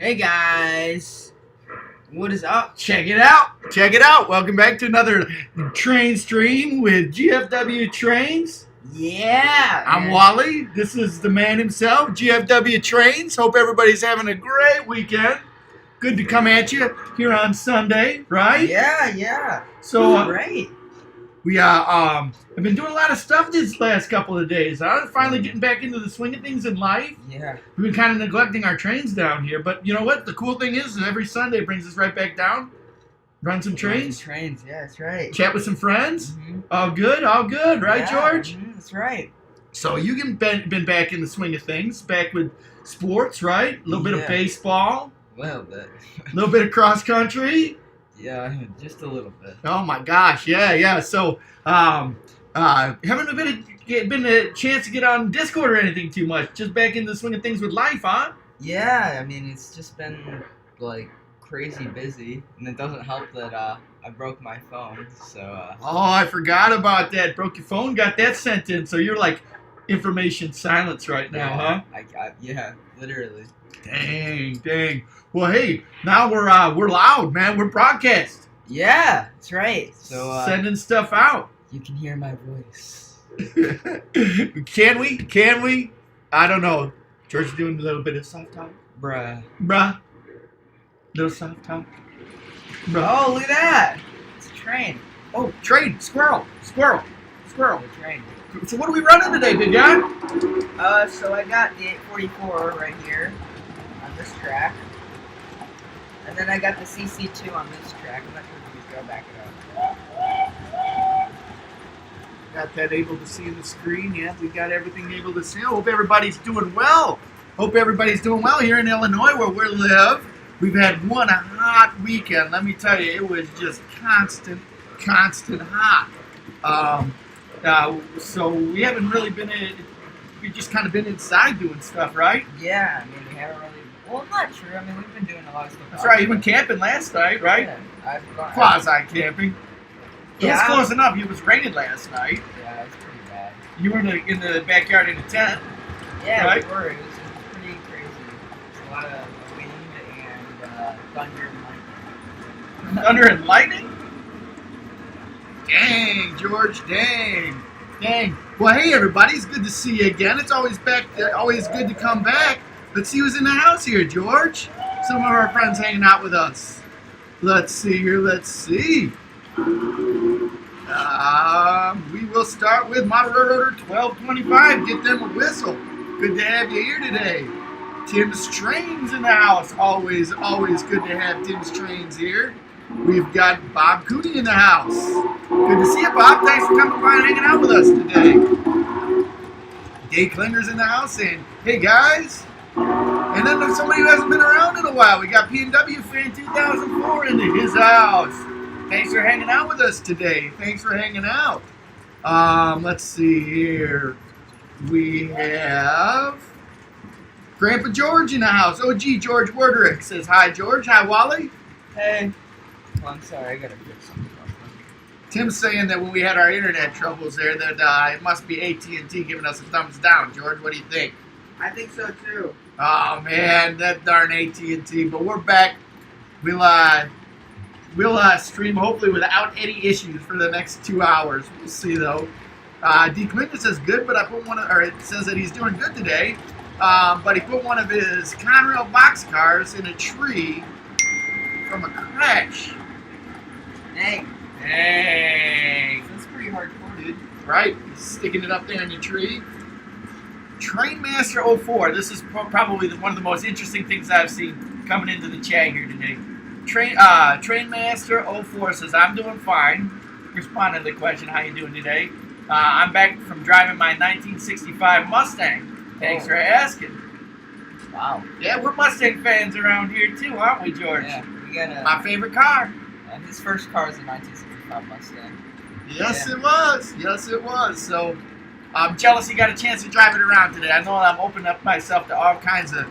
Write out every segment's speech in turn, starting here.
Hey guys, what is up? Check it out. Check it out. Welcome back to another train stream with GFW Trains. Yeah, I'm man. Wally. This is the man himself, GFW Trains. Hope everybody's having a great weekend. Good to come at you here on Sunday, right? Yeah. So Great. we I've been doing a lot of stuff these last couple of days. I'm finally getting back into the swing of things in life. Yeah. We've been kind of neglecting our trains down here, but you know what? The cool thing is every Sunday brings us right back down. Run some trains. Trains. Yeah, that's right. Chat with some friends. Mm-hmm. All good, right, Yeah, George? That's right. So you been back in the swing of things, back with sports, right? A little bit of Yeah. baseball, A little bit. a little bit of cross country. Yeah, just a little bit. Oh my gosh, yeah. So haven't been a chance to get on Discord or anything too much. Just back in the swing of things with life, huh? Yeah, I mean it's just been like crazy busy, and it doesn't help that I broke my phone. So. Oh, I forgot about that. Broke your phone, got that sent in. So you're like information silence right now, huh? Yeah, literally. Dang. Well, hey, now we're loud, man. We're broadcast. Yeah, that's right. So sending stuff out. you can hear my voice. Can we? I don't know. George doing a little bit of soft talk. Bruh. Little soft talk. Bruh. Oh, look at that! It's a train. Oh, train. Squirrel. A train. So what are we running today, big guy? So I got the 844 right here on this track. And then I got the CC2 on this track. I'm not sure if you can go back it up. Got that able to see the screen. Yeah, we got everything able to see. I hope everybody's doing well. Here in Illinois where we live. We've had one hot weekend. Let me tell you, it was just constant hot. So we haven't really we've just kind of been inside doing stuff, right? Yeah, I mean, we haven't really. Well, not true. I mean, we've been doing a lot of stuff. That's right. You went camping last night, right? Yeah, Quasi-camping. It was Yeah. close enough. It was raining last night. Yeah, it's pretty bad. You were in the backyard in a tent. Yeah, Right. we were. It was pretty crazy. It's a lot of wind and thunder and lightning. Thunder and lightning? Dang, George, dang. Well, hey, everybody, it's good to see you again. It's always good to come back. Let's see who's in the house here, George. Some of our friends hanging out with us. Let's see here, we will start with Model Rotor 1225. Get them a whistle. Good to have you here today. Tim's Trains in the house. Always good to have Tim's Trains here. We've got Bob Cooney in the house. Good to see you, Bob. Thanks for coming by and hanging out with us today. Dave Klinger's in the house saying, hey, guys. And then there's somebody who hasn't been around in a while. We got P&W Fan 2004 into his house. Thanks for hanging out with us today. Thanks for hanging out. Let's see here. We have Grandpa George in the house. OG George Worderick says, hi, George. Hi, Wally. Hey. Well, I'm sorry, I gotta fix something. Tim's saying that when we had our internet troubles there, that it must be AT&T giving us a thumbs down. George, what do you think? I think so too. Oh man, that darn AT&T. But we're back. We'll stream hopefully without any issues for the next 2 hours. We'll see though. D. Clinton says good, but it says that he's doing good today. But he put one of his Conrail boxcars in a tree from a crash. Dang. That's pretty hardcore, dude. Right? He's sticking it up there in the tree. Trainmaster 04. This is probably one of the most interesting things I've seen coming into the chat here today. Trainmaster 04 says, I'm doing fine. Responding to the question, how you doing today? I'm back from driving my 1965 Mustang. Thanks for asking. Wow. Yeah, we're Mustang fans around here too, aren't we, George? Yeah, we got my favorite car. His first car was a 1965 Mustang. Yes, yeah. It was. So I'm jealous he got a chance to drive it around today. I know I'm opening up myself to all kinds of.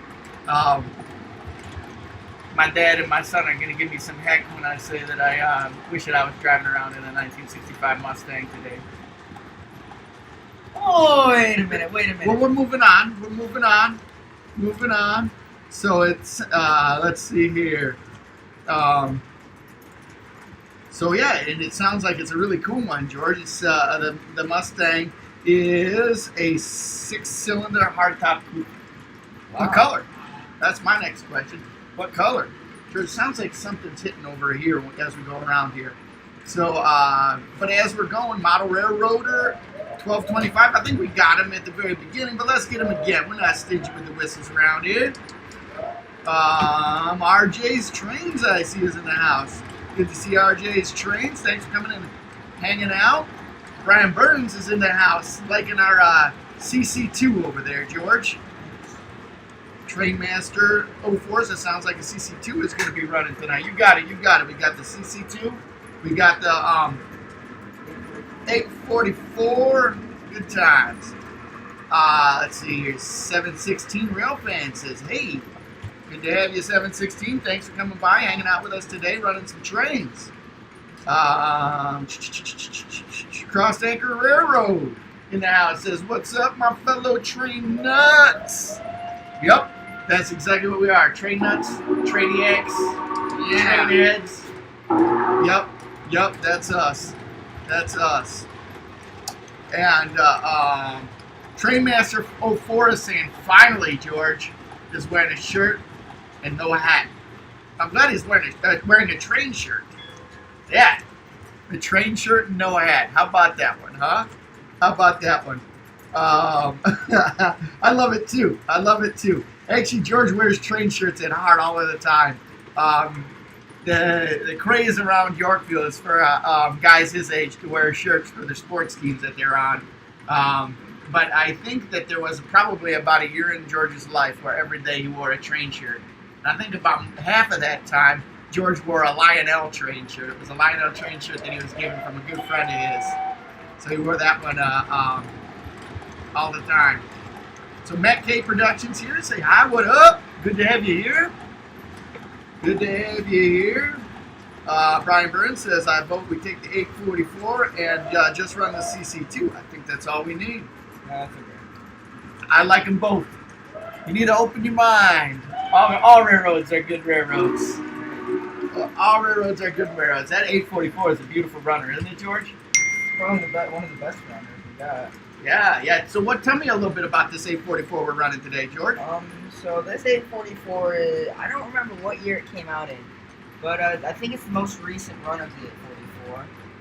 My dad and my son are going to give me some heck when I say that I wish that I was driving around in a 1965 Mustang today. Oh, wait a minute. Well, we're moving on. Moving on. So it's let's see here. So yeah, and it sounds like it's a really cool one, George. It's the Mustang is a 6-cylinder hardtop coupe. Wow. What color? That's my next question. What color? George, it sounds like something's hitting over here as we go around here. So, but as we're going, model railroader 1225. I think we got him at the very beginning, but let's get him again. We're not stingy with the whistles around here. RJ's Trains, I see, is in the house. Good to see RJ's Trains. Thanks for coming in and hanging out. Brian Burns is in the house, liking our CC2 over there, George. Trainmaster 04, so it sounds like a CC2 is going to be running tonight. You got it, you got it. We got the CC2. We got the 844. Good times. Let's see here. 716 Rail Fan says, hey, good to have you, 716. Thanks for coming by, hanging out with us today, running some trains. Cross Anchor Railroad in the house says, what's up, my fellow train nuts? Yep, that's exactly what we are. Train nuts, trainiacs, train heads. Yep, that's us. That's us. And Trainmaster 04 is saying, finally, George is wearing a shirt and no hat. I'm glad he's wearing a train shirt. Yeah, a train shirt and no hat. How about that one, huh? How about that one? I love it too. I love it too. Actually, George wears train shirts at heart all of the time. The craze around Yorkville is for guys his age to wear shirts for the sports teams that they're on. But I think that there was probably about a year in George's life where every day he wore a train shirt. And I think about half of that time, George wore a Lionel train shirt. It was a Lionel train shirt that he was given from a good friend of his. So he wore that one all the time. So Matt K Productions here. Say hi, what up? Good to have you here. Good to have you here. Brian Burns says, I vote we take the 844 and just run the CC2. I think that's all we need. That's okay. I like them both. You need to open your mind. All railroads are good railroads. All railroads are good railroads. That 844 is a beautiful runner, isn't it, George? Probably one of the best runners we got. Yeah. So tell me a little bit about this 844 we're running today, George. So this 844 is, I don't remember what year it came out in, but I think it's the most recent run of the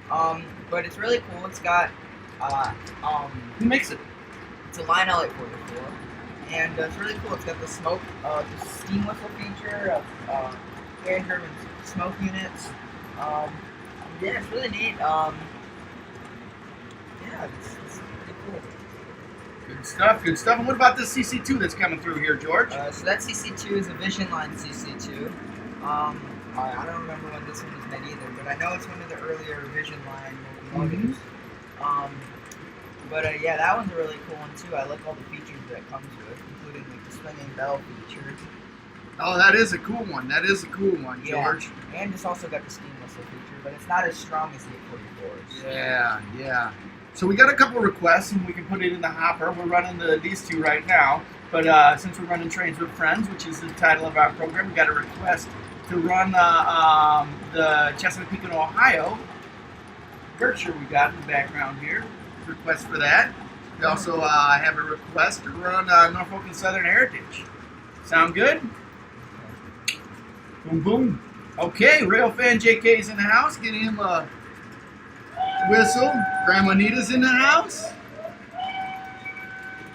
844. But it's really cool. It's got Who makes it? it's a Lionel 844, and it's really cool. It's got the smoke, the steam whistle feature of hand-driven smoke units. Yeah, it's really neat. Yeah, it's pretty cool. Good stuff, good stuff. And what about this CC2 that's coming through here, George? So that CC2 is a Vision Line CC2. I don't remember when this one was made either, but I know it's one of the earlier Vision Line locomotives. But yeah, that one's a really cool one too. I like all the features that it comes with, including like the swinging bell feature. Oh, that is a cool one. That is a cool one, George. Yeah. And it's also got the steam whistle feature, but it's not as strong as the 844s. Yeah. So we got a couple requests, and we can put it in the hopper. We're running these two right now. But since we're running Trains with Friends, which is the title of our program, we got a request to run the Chesapeake and Ohio Berkshire we got in the background here. Request for that. We also have a request to run Norfolk and Southern Heritage. Sound good? Boom, boom. Okay, Railfan JK's in the house. Get him a whistle. Grandma Nita's in the house.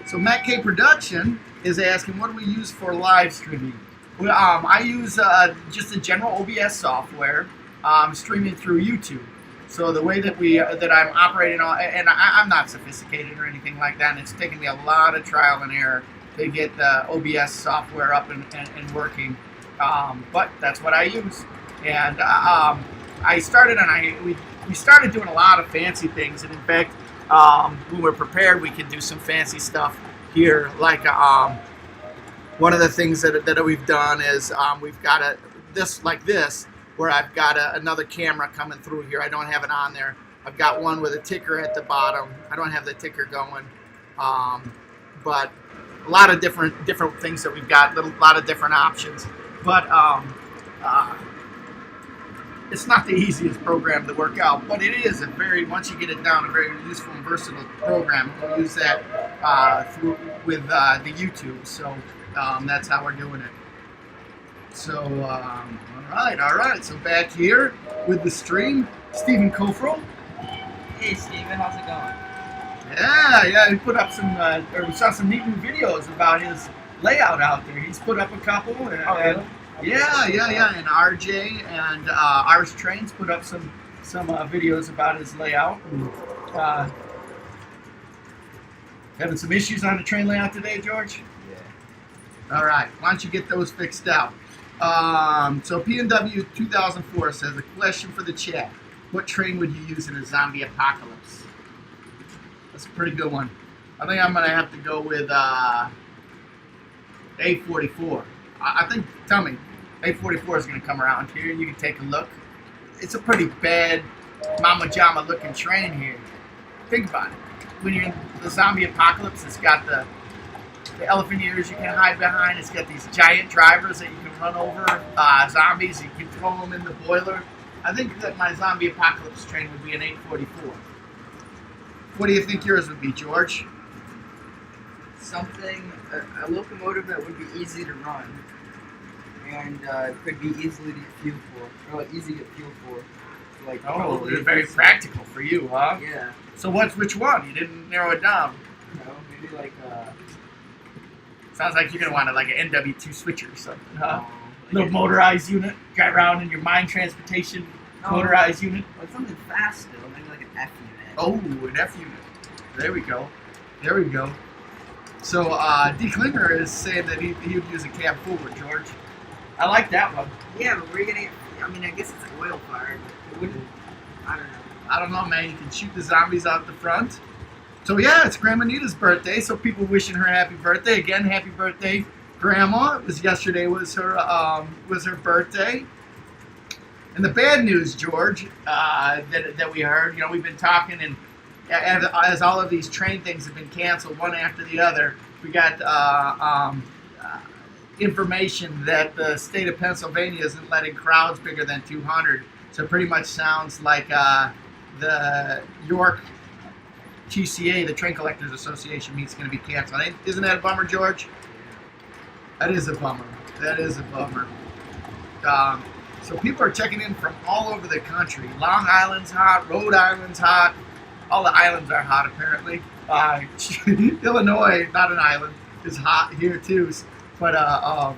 So Matt K Production is asking, what do we use for live streaming? Well, I use just a general OBS software, streaming through YouTube. So the way that I'm operating on, and I'm not sophisticated or anything like that, and it's taken me a lot of trial and error to get the OBS software up and working. But that's what I use. And I started, and we started doing a lot of fancy things. And in fact, when we're prepared, we can do some fancy stuff here. Like one of the things that we've done is we've got this where I've got another camera coming through here. I don't have it on there. I've got one with a ticker at the bottom. I don't have the ticker going, but a lot of different things that we've got, a lot of different options. But it's not the easiest program to work out, but it is once you get it down, a very useful and versatile program. We'll use that with the YouTube, so that's how we're doing it. So, all right. So back here with the stream, Stephen Kofrel. Hey, Steven, how's it going? Yeah, he put up we saw some neat new videos about his layout out there. He's put up a couple. Really? Yeah. And RJ and Irish Trains put up some videos about his layout. And, having some issues on the train layout today, George? Yeah. All right. Why don't you get those fixed out? So PNW 2004 says, a question for the chat. What train would you use in a zombie apocalypse? That's a pretty good one. I think I'm going to have to go with A44. I think, tell me, A44 is going to come around here. You can take a look. It's a pretty bad Mama Jama looking train here. Think about it. When you're in the zombie apocalypse, it's got the elephant ears you can hide behind. It's got these giant drivers that you can run over. Zombies, you can throw them in the boiler. I think that my zombie apocalypse train would be an 844. What do you think yours would be, George? Something, a locomotive that would be easy to run and could be easily to get fuel for, or like easy to get fuel for. Like they're very practical for you, huh? Yeah. So which one? You didn't narrow it down. You know, maybe like Sounds like you're gonna want like an NW2 switcher or something, huh? like Little motorized unit, drive around in your mine transportation motorized unit. Like something fast still, maybe like an F unit. Oh, an F unit. There we go. So D. Klinger is saying that he would use a cab forward, George. I like that one. Yeah, but where are you gonna get, I mean, I guess it's like oil fired, but it wouldn't, I don't know. I don't know, man. You can shoot the zombies out the front. So yeah, it's Grandma Nita's birthday, so people wishing her happy birthday. Again, happy birthday, Grandma. It was yesterday was her birthday. And the bad news, George, that we heard, we've been talking, and as all of these train things have been canceled one after the other, we got information that the state of Pennsylvania isn't letting crowds bigger than 200. So it pretty much sounds like the York TCA, the Train Collectors Association, meet's going to be canceled. Isn't that a bummer, George? That is a bummer. So people are checking in from all over the country. Long Island's hot, Rhode Island's hot. All the islands are hot, apparently. Illinois, not an island, is hot here too. But I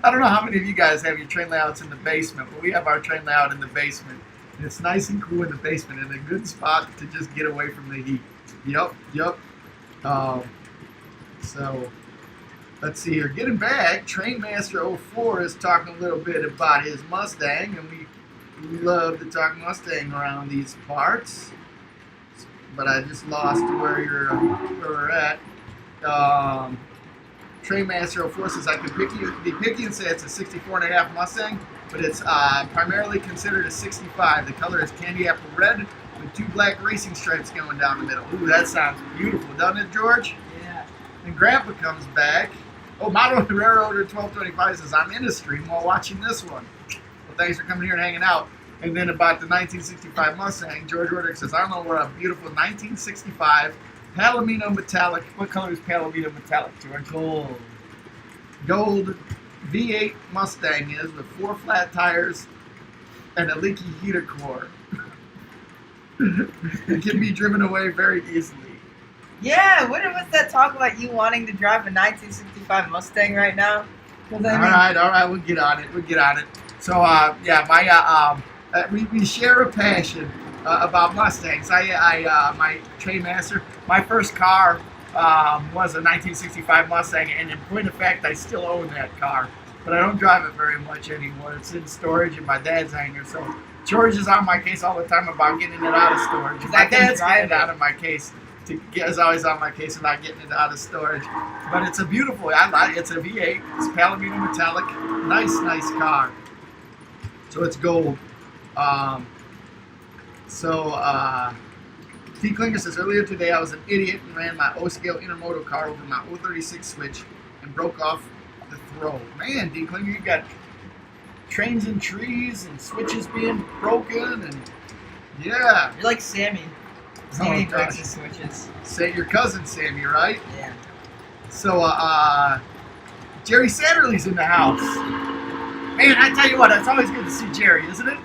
don't know how many of you guys have your train layouts in the basement, but we have our train layout in the basement. And it's nice and cool in the basement and a good spot to just get away from the heat. Yep. So let's see here. Getting back, Trainmaster 04 is talking a little bit about his Mustang, and we love to talk Mustang around these parts. But I just lost where we're at. Trainmaster 04 says I could be picky and say it's a 64.5 Mustang, but it's primarily considered a 65. The color is candy apple red with 2 black racing stripes going down the middle. Ooh, that sounds beautiful, doesn't it, George? Yeah. And Grandpa comes back. Oh, Model Railroader 1225 says, I'm in the stream while watching this one. Well, thanks for coming here and hanging out. And then about the 1965 Mustang, George Roderick says, I don't know where a beautiful 1965 Palomino Metallic. What color is Palomino Metallic, George? Gold V8 Mustang is with 4 flat tires and a leaky heater core. It can be driven away very easily. Yeah, what was that talk about you wanting to drive a 1965 Mustang right now? All right, we'll get on it. So, we share a passion about Mustangs. My Trainmaster, my first car was a 1965 Mustang, and in point of fact, I still own that car, but I don't drive it very much anymore. It's in storage in my dad's hangar, so George is on my case all the time about getting it out of storage. My dad's getting it out of my case. Is always on my case about getting it out of storage. But it's a beautiful, it's a V8, it's Palomino Metallic, nice car. So it's gold. Steve Klinger says, earlier today I was an idiot and ran my O-scale intermodal car over my 036 switch and broke off the throw. Man, D. Klinger, you got trains and trees and switches being broken and yeah. You're like Sammy. Sammy Oh, breaks gosh. his switches. Say your cousin Sammy, right? Yeah. So, Jerry Satterley's in the house. Man, I tell you what, it's always good to see Jerry, isn't it?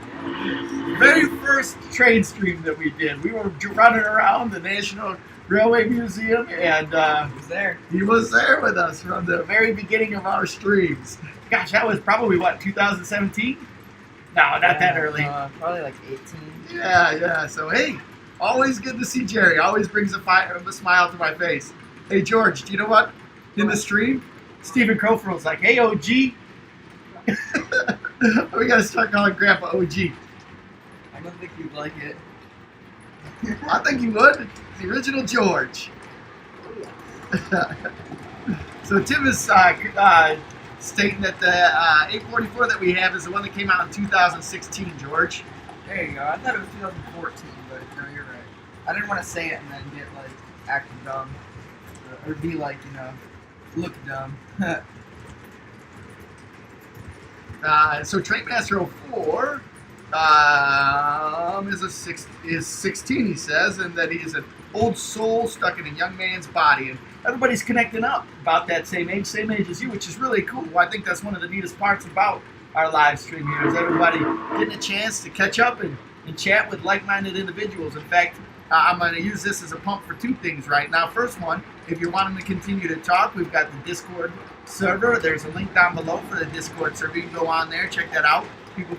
Very first train stream that we did, we were running around the National Railway Museum, and He was there. he was there with us from the very beginning of our streams. Gosh, that was probably, what, 2017? No, not that early. Probably like 18. Yeah. So, hey, always good to see Jerry. Always brings a smile to my face. Hey, George, do you know what? In the stream, Stephen Crowfield's like, hey, OG. We got to start calling Grandpa OG. I don't think you'd like it. I think you would. The original George. So Tim is stating that the 844 that we have is the one that came out in 2016, George. There you go. I thought it was 2014, but no, you're right. I didn't want to say it and then get like acting dumb, or be like, look dumb. So Trainmaster 04 is 16, he says, and that he is an old soul stuck in a young man's body. And everybody's connecting up about that same age as you, which is really cool. I think that's one of the neatest parts about our live stream here, is everybody getting a chance to catch up and chat with like-minded individuals. In fact, I'm going to use this as a pump for two things right now. First one, if you're wanting to continue to talk, we've got the Discord server. There's a link down below for the Discord server. You can go on there, check that out. People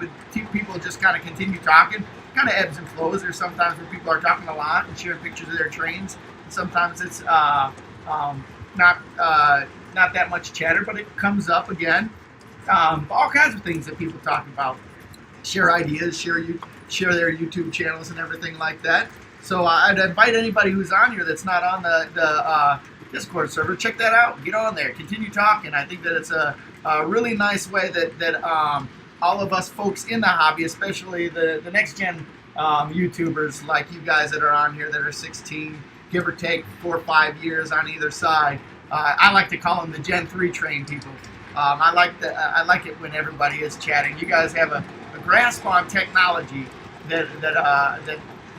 just kind of continue talking. Kind of ebbs and flows. There's sometimes where people are talking a lot and sharing pictures of their trains. And sometimes it's not that much chatter, but it comes up again. All kinds of things that people talk about. Share ideas, share their YouTube channels and everything like that. So I'd invite anybody who's on here that's not on the Discord server, check that out. Get on there. Continue talking. I think that it's a really nice way that all of us folks in the hobby, especially the next gen YouTubers like you guys that are on here that are 16, give or take 4 or 5 years on either side. I like to call them the Gen 3 train people. I like it when everybody is chatting. You guys have a grasp on technology that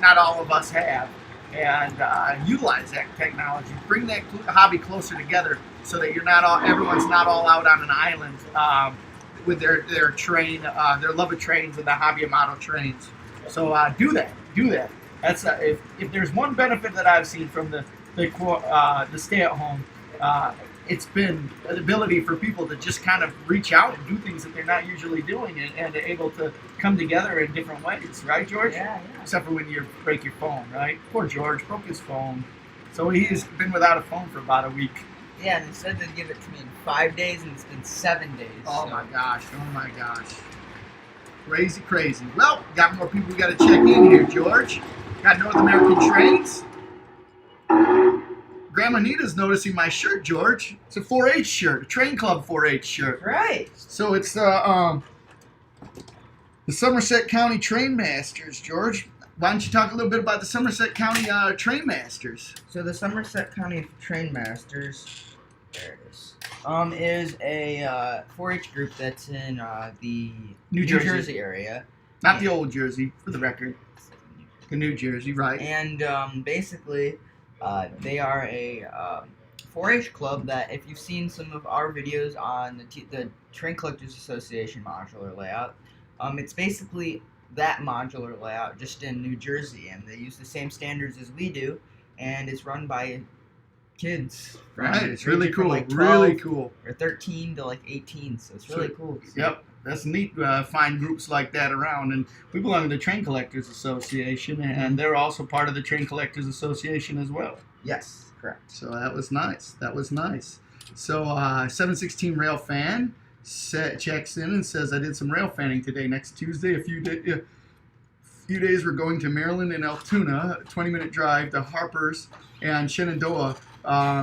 not all of us have, and utilize that technology. Bring that hobby closer together so that everyone's not all out on an island with their train, their love of trains and the hobby of model trains. So do that. That's if there's one benefit that I've seen from the stay at home. It's been an ability for people to just kind of reach out and do things that they're not usually doing, and able to come together in different ways, right, George? Yeah. Except for when you break your phone, right? Poor George broke his phone, so he's been without a phone for about a week. Yeah, and they said they'd give it to me in 5 days, and it's been 7 days. Oh my gosh! Crazy. Well, got more people we got to check in here, George. Got North American Trains. Grandma Nita's noticing my shirt, George. It's a 4-H shirt, a Train Club 4-H shirt. Right. So it's the Somerset County Train Masters, George. Why don't you talk a little bit about the Somerset County Train Masters? So the Somerset County Train Masters, there it is a 4-H group that's in the New Jersey area. Not the old Jersey, for the record. The New Jersey, right. And basically, they are a 4-H club that, if you've seen some of our videos on the Train Collectors Association modular layout, it's basically that modular layout just in New Jersey, and they use the same standards as we do, and it's run by kids. Right, it's really cool. Like 12 really cool. Or 13 to like 18, so it's really cool. Yep. That's neat to find groups like that around. And we belong to the Train Collectors Association, and they're also part of the Train Collectors Association as well. Yes, correct. So that was nice. So 716 Rail Fan checks in and says, I did some rail fanning today. Next Tuesday, a few days we're going to Maryland and Altoona, a 20-minute drive to Harper's and Shenandoah.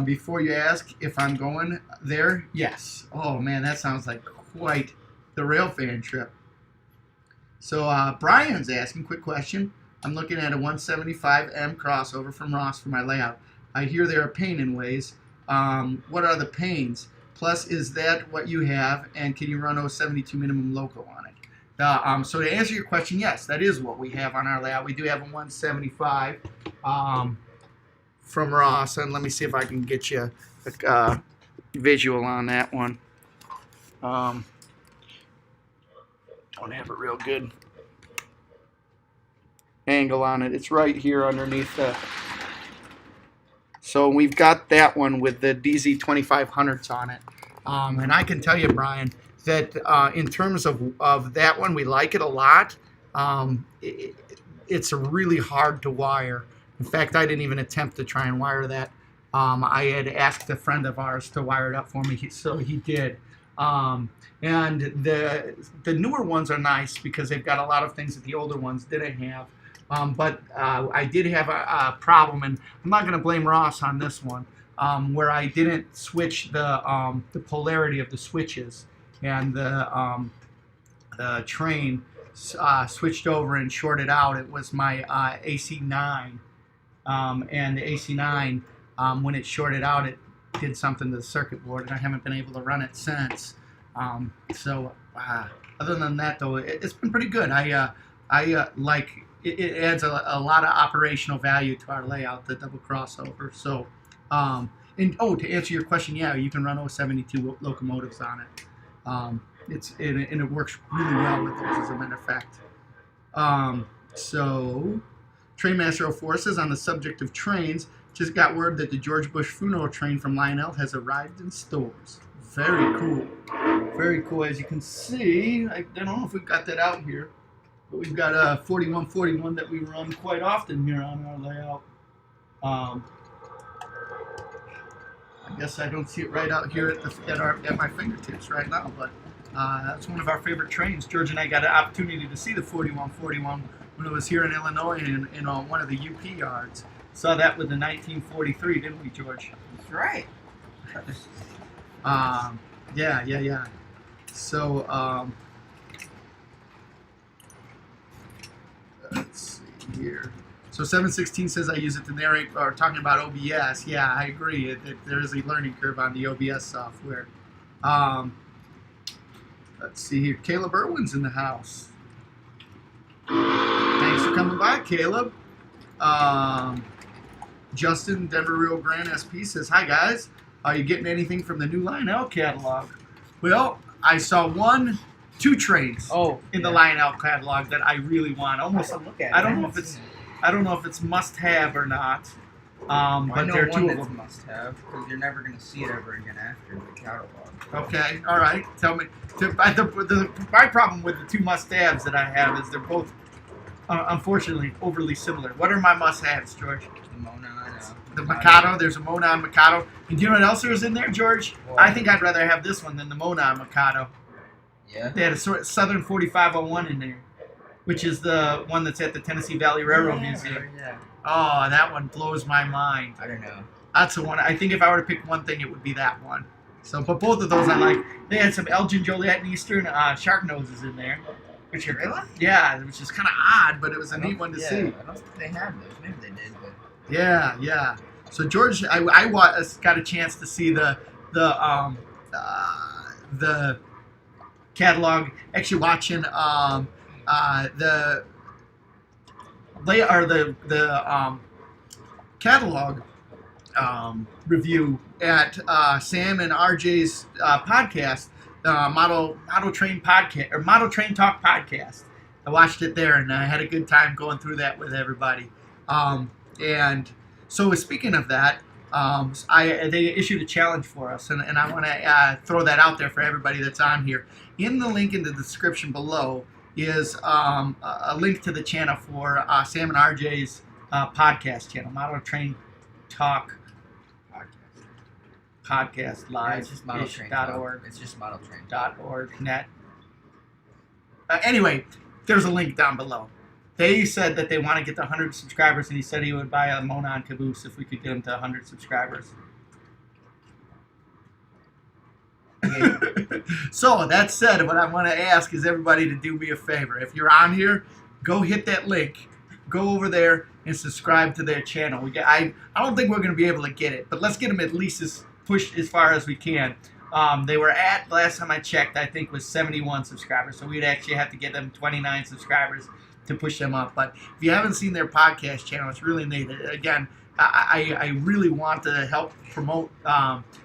Before you ask if I'm going there, yes. Oh, man, that sounds like quite the rail fan trip. So Brian's asking, quick question, I'm looking at a 175M crossover from Ross for my layout. I hear they're a pain in ways. What are the pains? Plus, is that what you have? And can you run 072 minimum loco on it? So to answer your question, yes, that is what we have on our layout. We do have a 175 from Ross. And let me see if I can get you a visual on that one. Don't have a real good angle on it. It's right here underneath the... So we've got that one with the DZ 2500s on it. And I can tell you, Brian, that in terms of that one, we like it a lot. It's really hard to wire. In fact, I didn't even attempt to try and wire that. I had asked a friend of ours to wire it up for me, so he did. And the newer ones are nice because they've got a lot of things that the older ones didn't have. But I did have a problem, and I'm not going to blame Ross on this one, where I didn't switch the polarity of the switches, and the train switched over and shorted out. It was my AC9, and the AC9, when it shorted out, it did something to the circuit board, and I haven't been able to run it since. Other than that, though, it's been pretty good. I like... It adds a lot of operational value to our layout, the double crossover. So, to answer your question, yeah, you can run 072 locomotives on it. And it works really well with those, as a matter of fact. So, Trainmaster 04 says, on the subject of trains, just got word that the George Bush funeral train from Lionel has arrived in stores. Very cool. Very cool. As you can see, I don't know if we've got that out here. But we've got a 4141 that we run quite often here on our layout. I guess I don't see it right out here at my fingertips right now, but that's one of our favorite trains. George and I got an opportunity to see the 4141 when it was here in Illinois in one of the UP yards. Saw that with the 1943, didn't we, George? That's right. Yeah. So, let's see here. So 716 says I use it to narrate, or talking about OBS. Yeah, I agree. There is a learning curve on the OBS software. Let's see here. Caleb Irwin's in the house. Thanks for coming by, Caleb. Justin, Denver Rio Grande SP says, hi guys. Are you getting anything from the new Lionel catalog? Well, I saw two trains in the Lionel catalog that I really want. Almost, I don't know if it's must-have or not. But there are two of them. Must-have because you're never going to see it ever again after the catalog. Okay, all right. Tell me. My problem with the two must-haves that I have is they're both, unfortunately, overly similar. What are my must-haves, George? The Monon. The Mikado. There's a Monon Mikado. And do you know what else there is in there, George? What? I think I'd rather have this one than the Monon Mikado. Yeah. They had a sort of Southern 4501 in there, which is the one that's at the Tennessee Valley Railroad Museum. Yeah. Oh, that one blows my mind. I don't know. That's the one. I think if I were to pick one thing, it would be that one. So, but both of those I like. They had some Elgin, Joliet, and Eastern shark noses in there. Which are, really? Yeah, which is kind of odd, but it was a neat one to see. I don't think they have those. Maybe they did, but... Yeah. So George, I got a chance to see the catalog. Actually, watching the catalog review at Sam and RJ's podcast, Model Train podcast or Model Train Talk podcast. I watched it there, and I had a good time going through that with everybody. And so, speaking of that, they issued a challenge for us, and I want to throw that out there for everybody that's on here. In the link in the description below is a link to the channel for Sam and RJ's podcast channel, Model Train Talk Podcast Live. Yeah, it's just Model Train .org. It's just Model Train .org net. Anyway, there's a link down below. They said that they want to get to 100 subscribers, and he said he would buy a Monon caboose if we could get him to 100 subscribers. Yeah. So, that said, what I want to ask is everybody to do me a favor. If you're on here, go hit that link go over there and subscribe to their channel. I don't think we're going to be able to get it, but let's get them at least pushed as far as we can. They were at, last time I checked, I think was 71 subscribers. So we'd actually have to get them 29 subscribers to push them up. But if you haven't seen their podcast channel, it's really neat. Again, I really want to help promote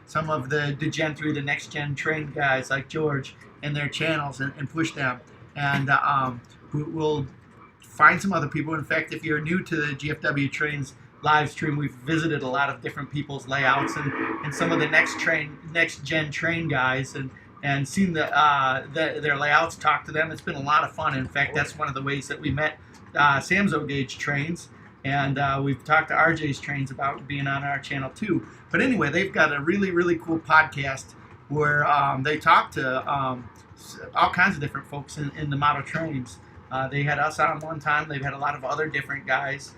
some of the Gen 3, the next gen trained guys like George and their channels and push them. And we'll find some other people. In fact, if you're new to the GFW Trains live stream, we've visited a lot of different people's layouts and some of the next gen train guys and seen their layouts, talked to them. It's been a lot of fun. In fact, that's one of the ways that we met Sam's O-Gauge Trains. And we've talked to RJ's Trains about being on our channel too. But anyway, they've got a really, really cool podcast where they talk to all kinds of different folks in the model trains. They had us on one time. They've had a lot of other different guys,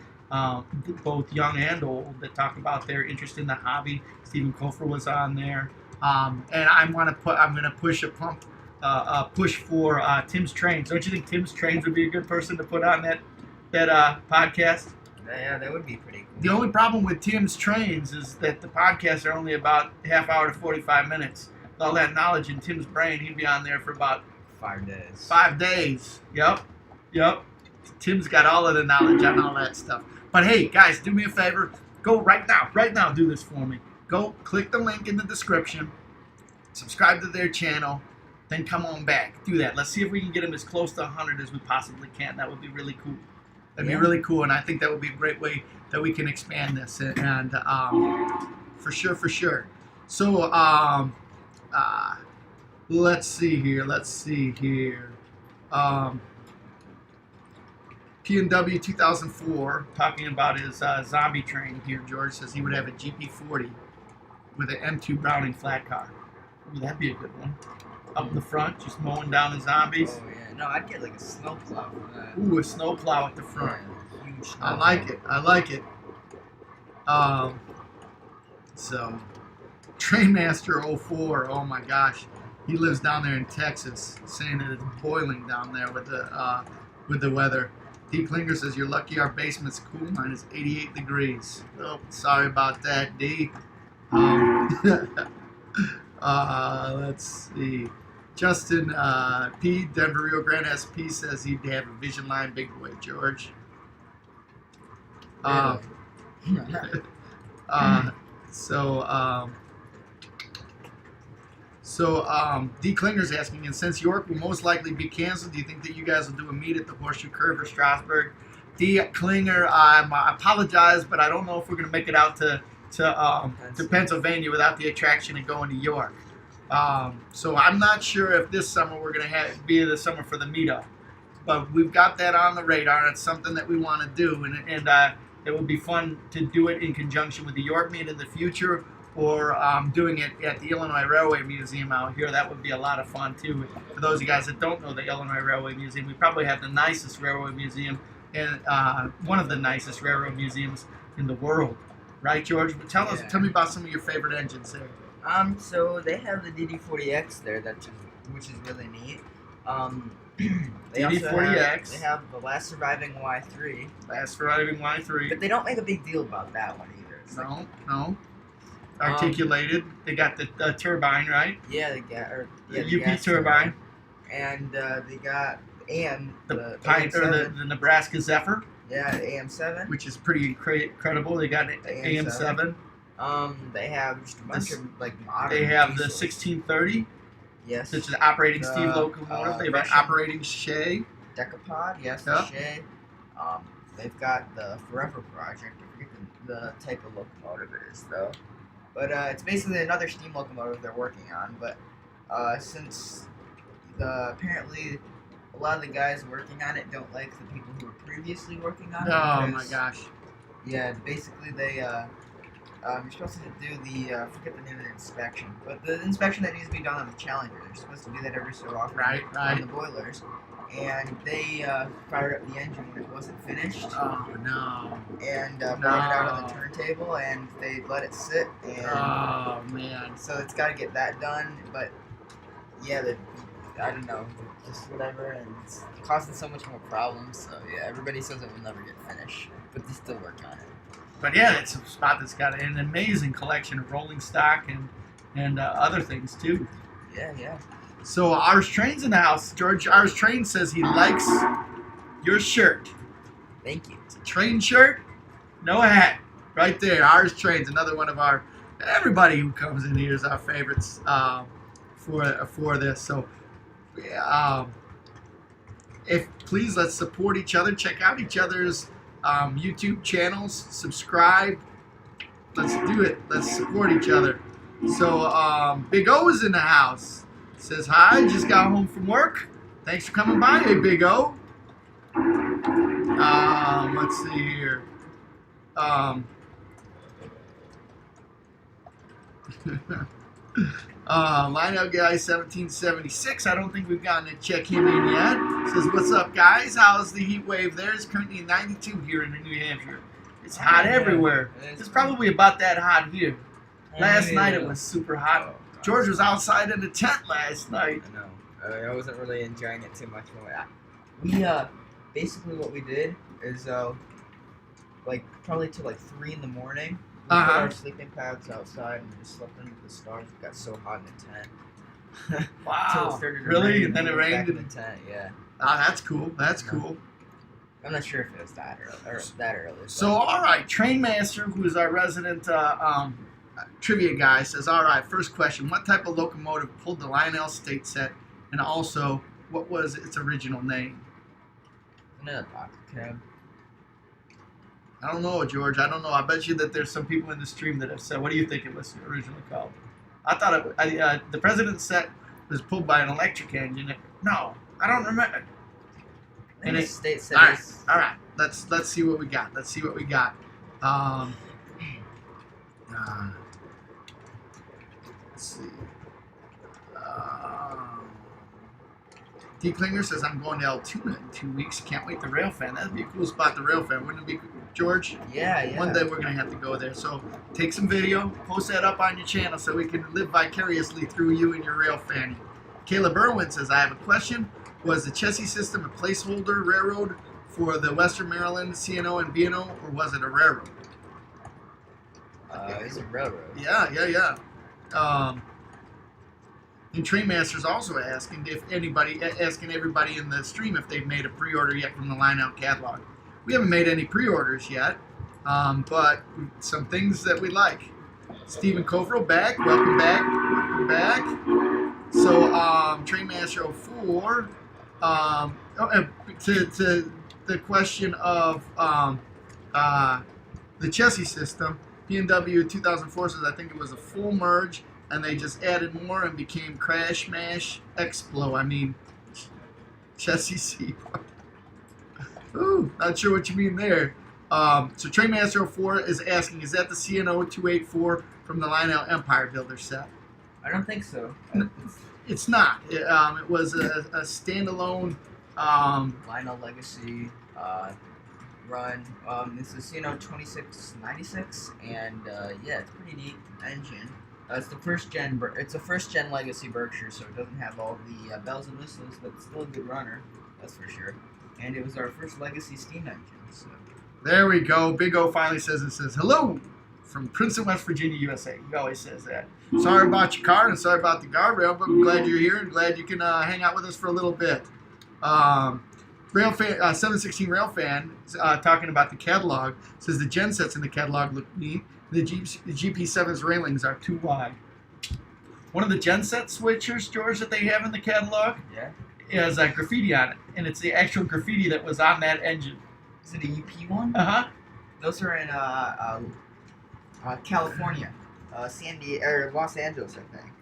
both young and old, that talk about their interest in the hobby. Stephen Kofer was on there. And I'm going to push push for Tim's Trains. Don't you think Tim's Trains would be a good person to put on that podcast? Yeah, that would be pretty cool. The only problem with Tim's Trains is that the podcasts are only about half hour to 45 minutes. With all that knowledge in Tim's brain, he'd be on there for about 5 days. 5 days. Yep. Tim's got all of the knowledge on all that stuff. But hey, guys, do me a favor. Go right now, do this for me. Go click the link in the description. Subscribe to their channel. Then come on back. Do that. Let's see if we can get them as close to 100 as we possibly can. That would be really cool. That'd be really cool, and I think that would be a great way that we can expand this. And for sure. So let's see here. P&W 2004, talking about his zombie train here. George says he would have a GP40 with an M2 Browning flat car. Ooh, that'd be a good one. Up in the front, just mowing down the zombies. Oh, yeah. No, I'd get like a snowplow for that. Ooh, a snowplow at the front. Yeah, huge snow. I like it. So, Trainmaster 04, oh my gosh. He lives down there in Texas, saying that it's boiling down there with the weather. D. Klinger says, you're lucky our basement's cool. Mine is 88 degrees. Oh, sorry about that, D. Let's see. Justin P. Denver Rio Grande SP says he'd have a Vision Line big boy, George. D. Klinger's asking, and since York will most likely be canceled, do you think that you guys will do a meet at the Horseshoe Curve or Strasburg? D. Klinger, I apologize, but I don't know if we're going to make it out to Pennsylvania without the attraction of going to York. So I'm not sure if this summer we're going to be the summer for the meetup, but we've got that on the radar. It's something that we want to do, and it would be fun to do it in conjunction with the York meet in the future, or doing it at the Illinois Railway Museum out here. That would be a lot of fun too. For those of you guys that don't know the Illinois Railway Museum, we probably have the nicest railroad museum, and one of the nicest railroad museums in the world, right, George? But tell me about some of your favorite engines there. So they have the DD40X there, which is really neat. They DD40X. They have the last surviving Y3. Last surviving Y3. But they don't make a big deal about that one either. It's No. Articulated. They got the turbine, right? Yeah, the UP turbine. And they got the Nebraska Zephyr. Yeah, the AM7. Which is pretty incredible. They got an AM7. They have just a bunch of modern. They have the diesels. 1630. Yes. Which is operating steam locomotive. They have an operating Shay. Decapod, yes, Yep. the Shay. They've got the Forever Project. I forget the type of locomotive it is though. But it's basically another steam locomotive they're working on. But since apparently a lot of the guys working on it don't like the people who were previously working on it. Oh my gosh. Yeah, basically they you're supposed to do the forget the name of the inspection, but the inspection that needs to be done on the Challenger. They're supposed to do that every so often on the boilers. And they fired up the engine when it wasn't finished. Oh no! And brought it out on the turntable, and they let it sit. And oh man! So it's got to get that done. But yeah, I don't know, just whatever, and it's causing so much more problems. So yeah, everybody says it will never get finished, but they still work on it. But yeah, it's a spot that's got an amazing collection of rolling stock and other things too. Yeah. So Ours Train's in the house. George, Ours Train says he likes your shirt. Thank you. It's a train shirt, no hat. Right there, Ours Train's another one of our. Everybody who comes in here is our favorites for this. So, if please let's support each other. Check out each other's YouTube channels. Subscribe. Let's do it. Let's support each other. So, Big O is in the house. Says hi. Just got home from work. Thanks for coming by, hey Big O. Let's see here. Lionel guy 1776. I don't think we've gotten to check him in yet. Says, what's up, guys? How's the heat wave there? It's currently 92 here in New Hampshire. It's hot everywhere. It's probably about that hot here. Last night it was super hot. George was outside in the tent last night. I know. I wasn't really enjoying it too much. We basically what we did is like probably till like 3 in the morning. We put our sleeping pads outside and just slept under the stars. It got so hot in the tent. Wow. It really? Rain, And then it rained in the tent. Yeah. Ah, that's cool. That's cool. I'm not sure if it was that early. So, all right, Trainmaster, who is our resident trivia guy, says, all right, first question. What type of locomotive pulled the Lionel state set? And also, what was its original name? Isn't it a doctor cab? I don't know, George. I don't know. I bet you that there's some people in the stream that have said, what do you think it was originally called? I thought the president's set was pulled by an electric engine. No, I don't remember. And the state set all right. Let's see what we got. Let's see what we got. Let's see. D. Klinger says, I'm going to Altoona in 2 weeks. Can't wait to rail fan. That'd be a cool spot to rail fan. Wouldn't it be, George? Yeah. One day we're going to have to go there. So take some video, post that up on your channel so we can live vicariously through you and your rail fanning. Caleb Irwin says, I have a question. Was the chassis system a placeholder railroad for the Western Maryland, C&O, and B&O, or was it a railroad? It's a railroad. Yeah. And Trainmaster's also asking everybody in the stream if they've made a pre-order yet from the Lionel catalog. We haven't made any pre-orders yet, but some things that we like. Stephen Covero back, welcome back. So Trainmaster 04, to the question of the chassis system. P&W 2004 says I think it was a full merge. And they just added more and became Crash Mash Explo. I mean, chassis C. Ooh, not sure what you mean there. So Trainmaster 04 is asking, is that the C&O 284 from the Lionel Empire Builder set? I don't think so. It's not. It was a standalone Lionel Legacy run. This is C&O 2696, and yeah, it's a pretty neat engine. It's the first gen. It's a first gen Legacy Berkshire, so it doesn't have all the bells and whistles, but it's still a good runner, that's for sure. And it was our first Legacy steam engine. So. There we go. Big O finally says hello from Princeton, West Virginia, USA. He always says that. Sorry about your car and sorry about the guardrail, but I'm glad you're here and glad you can hang out with us for a little bit. Rail fan, 716 Rail Fan, talking about the catalog, says the gen sets in the catalog look neat. The GP7's railings are too wide. One of the genset switchers, George, that they have in the catalog has graffiti on it, and it's the actual graffiti that was on that engine. Is it a UP one? Uh-huh. Those are in California, Los Angeles, I think.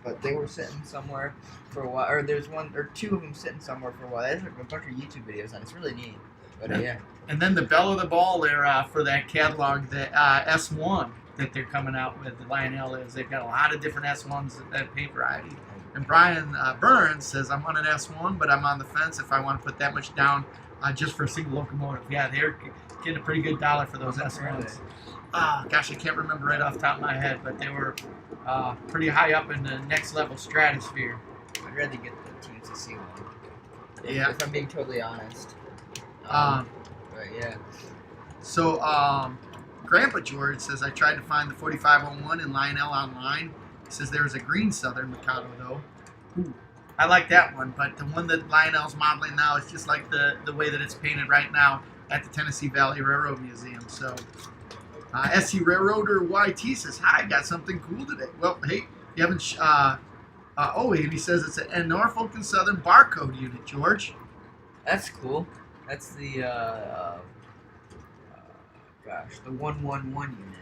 But they were sitting somewhere for a while, or there's one or two of them sitting somewhere for a while. There's a bunch of YouTube videos on it. It's really neat. But yeah. And then the belle of the ball there for that catalog, the S1 that they're coming out with, the Lionel is. They've got a lot of different S1s at paint variety. And Brian Burns says, I'm on an S1, but I'm on the fence if I want to put that much down just for a single locomotive. Yeah, they're getting a pretty good dollar for those S1s. Gosh, I can't remember right off the top of my head, but they were pretty high up in the next level stratosphere. I'd rather get the TNCC one. Yeah. If I'm being totally honest. Um, But yeah. So, Grandpa George says, I tried to find the 4501 in Lionel online. He says there's a green Southern Mikado, though. Ooh, I like that one, but the one that Lionel's modeling now is just like the way that it's painted right now at the Tennessee Valley Railroad Museum. So, SC Railroader YT says, hi, got something cool today. Well, hey, you haven't, and he says it's a Norfolk and Southern barcode unit, George. That's cool. That's the, the 111 unit.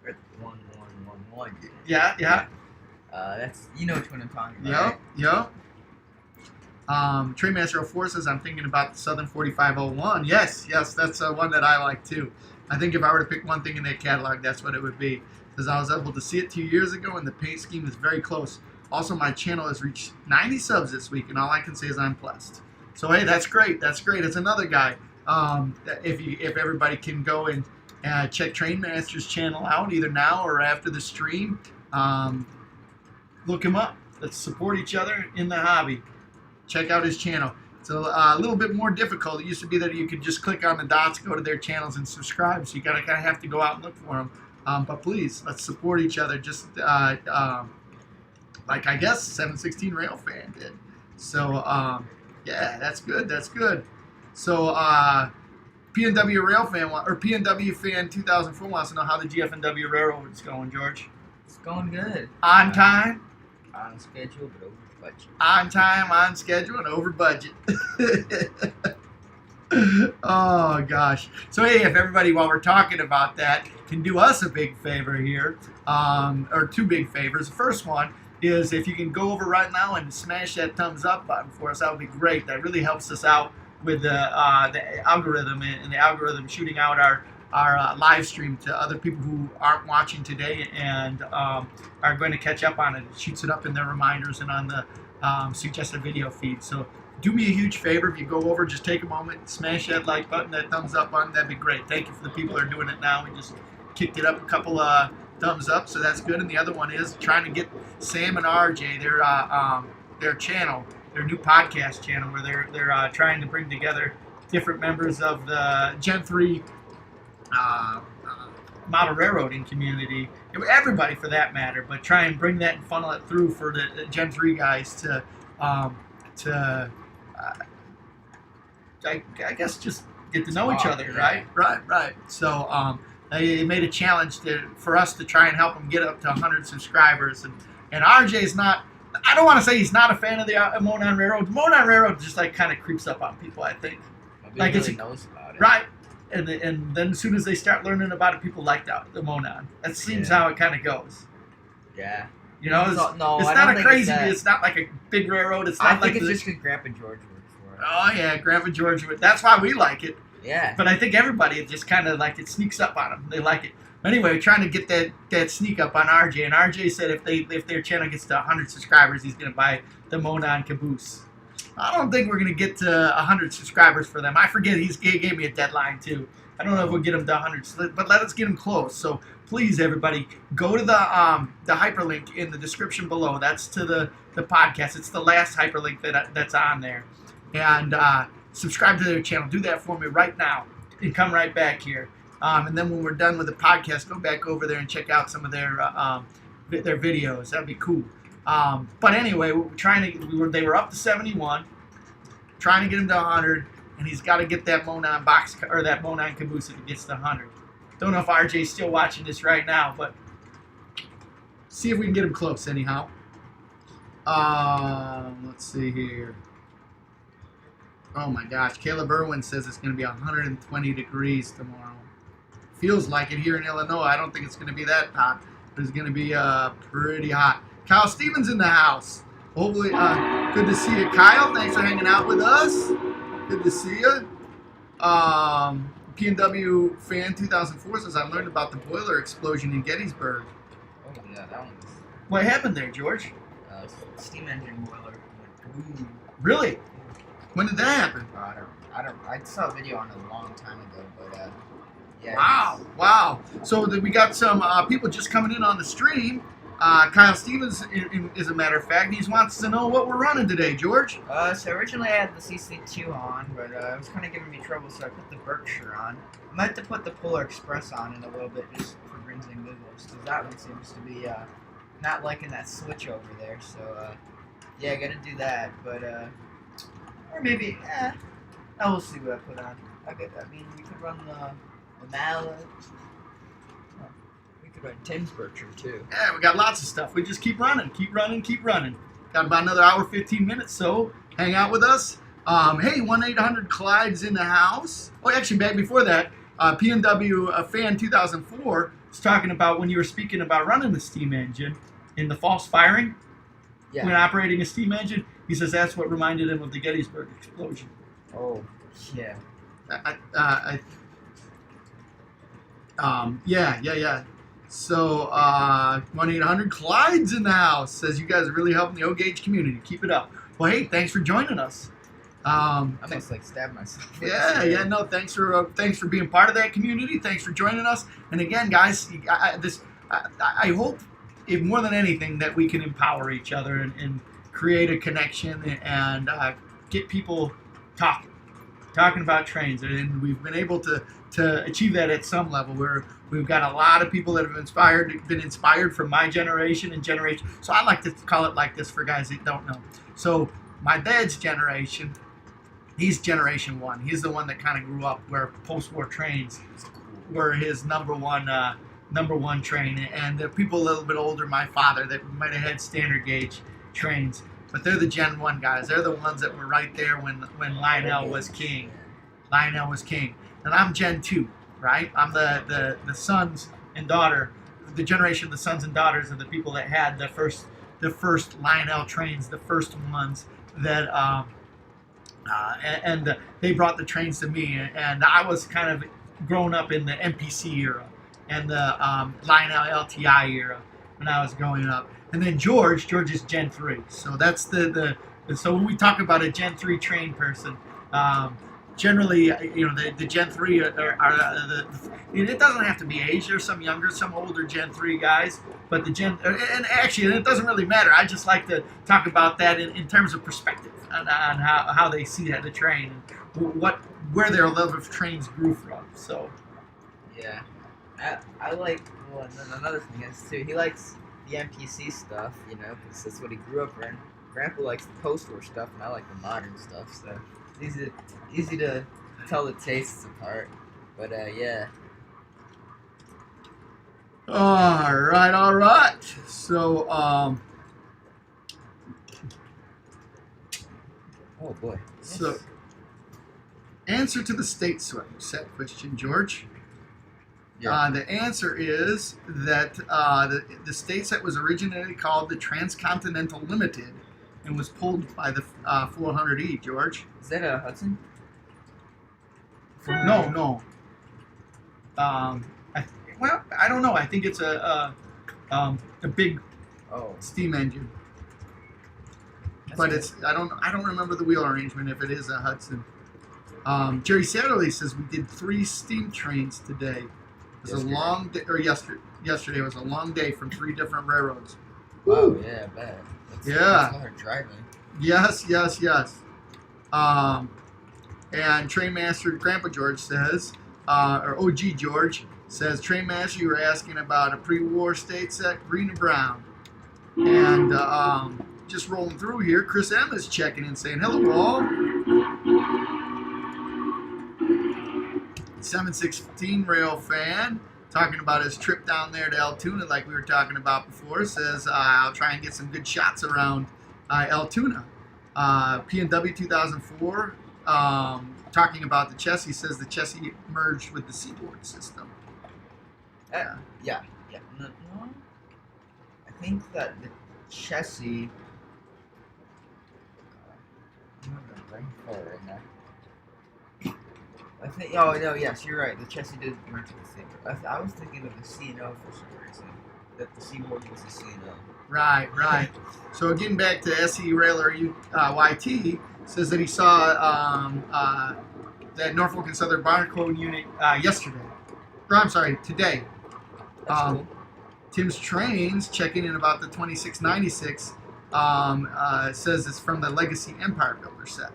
Or the 1111 unit. Yeah. That's, you know which one I'm talking about. Yep. Trainmaster 04 says, I'm thinking about the Southern 4501. Yes, that's one that I like too. I think if I were to pick one thing in that catalog, that's what it would be. Because I was able to see it 2 years ago, and the paint scheme is very close. Also, my channel has reached 90 subs this week, and all I can say is I'm blessed. So, hey, that's great. It's another guy. If everybody can go and check Trainmaster's channel out, either now or after the stream, look him up. Let's support each other in the hobby. Check out his channel. It's a little bit more difficult. It used to be that you could just click on the dots, go to their channels, and subscribe. So you gotta kind of have to go out and look for them. But please, let's support each other. Just like I guess 716 Rail Fan did. So yeah, that's good. So PNW Rail Fan or PNW Fan 2004 wants to know how the GFNW Railroad is going, George. It's going good. On time. On schedule, but over budget. On time, on schedule, and over budget. Oh, gosh. So, hey, if everybody, while we're talking about that, can do us a big favor here, or two big favors. The first one is if you can go over right now and smash that thumbs up button for us, that would be great. That really helps us out with the algorithm and the algorithm shooting out our live stream to other people who aren't watching today and are going to catch up on it. It shoots it up in their reminders and on the suggested video feed. So do me a huge favor. If you go over, just take a moment, smash that like button, that thumbs up button. That'd be great. Thank you for the people that are doing it now. We just kicked it up a couple thumbs up, so that's good. And the other one is trying to get Sam and RJ their channel, their new podcast channel, where they're trying to bring together different members of the Gen 3 model railroading community, everybody for that matter, but try and bring that and funnel it through for the Gen 3 guys to I guess just get to know each other, right? Right. So they made a challenge for us to try and help them get up to 100 subscribers, and RJ's not. I don't want to say he's not a fan of the Monon Railroad. Monon Railroad just like kind of creeps up on people, I think. Nobody like really knows about it. Right. And then as soon as they start learning about it, people like the Monon. That seems how it kind of goes. Yeah. You know, it's I not a crazy. It's not like a big railroad. It's not I think it's just because Grandpa George works for it. Oh yeah, Grandpa George. That's why we like it. Yeah. But I think everybody, it just kind of like it sneaks up on them. They like it. Anyway, we're trying to get that sneak up on RJ, and RJ said if their channel gets to 100 subscribers, he's gonna buy the Monon caboose. I don't think we're going to get to 100 subscribers for them. I forget, he gave me a deadline too. I don't know if we'll get him to 100, but let us get him close. So please, everybody, go to the hyperlink in the description below. That's to the podcast. It's the last hyperlink that's on there. And subscribe to their channel. Do that for me right now and come right back here. And then when we're done with the podcast, go back over there and check out some of their videos. That'd be cool. But anyway, they were up to 71, trying to get him to 100, and he's got to get that Monon box or that Monon caboose if he gets to 100. Don't know if RJ's still watching this right now, but see if we can get him close anyhow. Let's see here. Oh my gosh, Caleb Irwin says it's going to be 120 degrees tomorrow. Feels like it here in Illinois. I don't think it's going to be that hot, but it's going to be pretty hot. Kyle Stevens in the house. Hopefully, good to see you, Kyle. Thanks for hanging out with us. Good to see you. PNW Fan 2004 says, I learned about the boiler explosion in Gettysburg. Oh, yeah, that one was... What happened there, George? Steam engine boiler went boom. Really? When did that happen? I saw a video on it a long time ago, but yeah. Wow. So we got some people just coming in on the stream. Kyle Stevens, as a matter of fact, he wants to know what we're running today, George. So originally I had the CC2 on, but it was kind of giving me trouble, so I put the Berkshire on. I might have to put the Polar Express on in a little bit just for grins and giggles, because that one seems to be not liking that switch over there. So yeah, I gotta do that. But or maybe we'll see what I put on. I mean, we could run the Mallet. We could run Tim's Berkshire too. Yeah, we got lots of stuff. We just keep running, keep running, keep running. Got about another hour, 15 minutes, so hang out with us. Hey, 1-800-Collide's in the house. Oh, actually, back before that, PNW Fan 2004 was talking about when you were speaking about running the steam engine in the false firing. Yeah. When operating a steam engine, he says that's what reminded him of the Gettysburg explosion. Oh, yeah. Yeah. So, 1-800-Collide's in the house. Says you guys are really helping the O-Gauge community. Keep it up. Well, hey, thanks for joining us. I almost like stabbed myself. No, thanks for being part of that community. Thanks for joining us. And again, guys, I hope, if more than anything, that we can empower each other and create a connection and get people talking about trains. And we've been able to achieve that at some level, where we've got a lot of people that have been inspired from my generation and generation. So I like to call it like this for guys that don't know. So my dad's generation, he's generation 1. He's the one that kind of grew up where post-war trains were his number one train. And the people a little bit older, my father, that might have had standard gauge trains. But they're the Gen 1 guys. They're the ones that were right there when Lionel was king. Lionel was king. And I'm Gen 2, right? I'm the sons and daughter, the generation of the sons and daughters of the people that had the first Lionel trains, the first ones that, and they brought the trains to me. And I was kind of growing up in the MPC era and the Lionel LTI era when I was growing up. And then George is Gen 3. So that's so when we talk about a Gen 3 train person, generally, the Gen 3 it doesn't have to be age. There's some younger, some older Gen 3 guys, but and actually, it doesn't really matter. I just like to talk about that in terms of perspective on how they see the train and where their love of trains grew from. So, yeah, I like. Well, and then another thing is too, he likes the MPC stuff, because that's what he grew up in. Grandpa likes the post-war stuff, and I like the modern stuff. So it's easy to tell the tastes apart. But yeah. All right. So oh boy. Yes. So answer to the state set question, George. Yeah. The answer is that the state set was originally called the Transcontinental Limited and was pulled by the 400E, George. Is that a Hudson? No. I don't know. I think it's a big steam engine. But it's I don't remember the wheel arrangement if it is a Hudson. Jerry Satterley says we did 3 steam trains today. It was a long day, or yesterday was a long day from 3 different railroads. Wow, yeah, I bet. That's hard driving. Yes. And Trainmaster Grandpa George says, or OG George says, Trainmaster, you were asking about a pre-war state set, green and brown. And just rolling through here, Chris M is checking in saying, hello all. 716 Rail fan, talking about his trip down there to Altoona like we were talking about before, says I'll try and get some good shots around Altoona. PNW 2004, talking about the chassis, says the chassis merged with the seaboard system. Yeah. No, I think that the chassis. I'm not gonna bring forward right now. I think. Oh no, yes, you're right. The chassis did merge with the seaboard. I was thinking of the C&O for some reason. That the seaboard was the C&O. Right. So getting back to SE Railer YT, says that he saw that Norfolk and Southern Barcode unit yesterday. Or I'm sorry, today. That's cool. Tim's Trains checking in about the 2696 says it's from the Legacy Empire Builder set.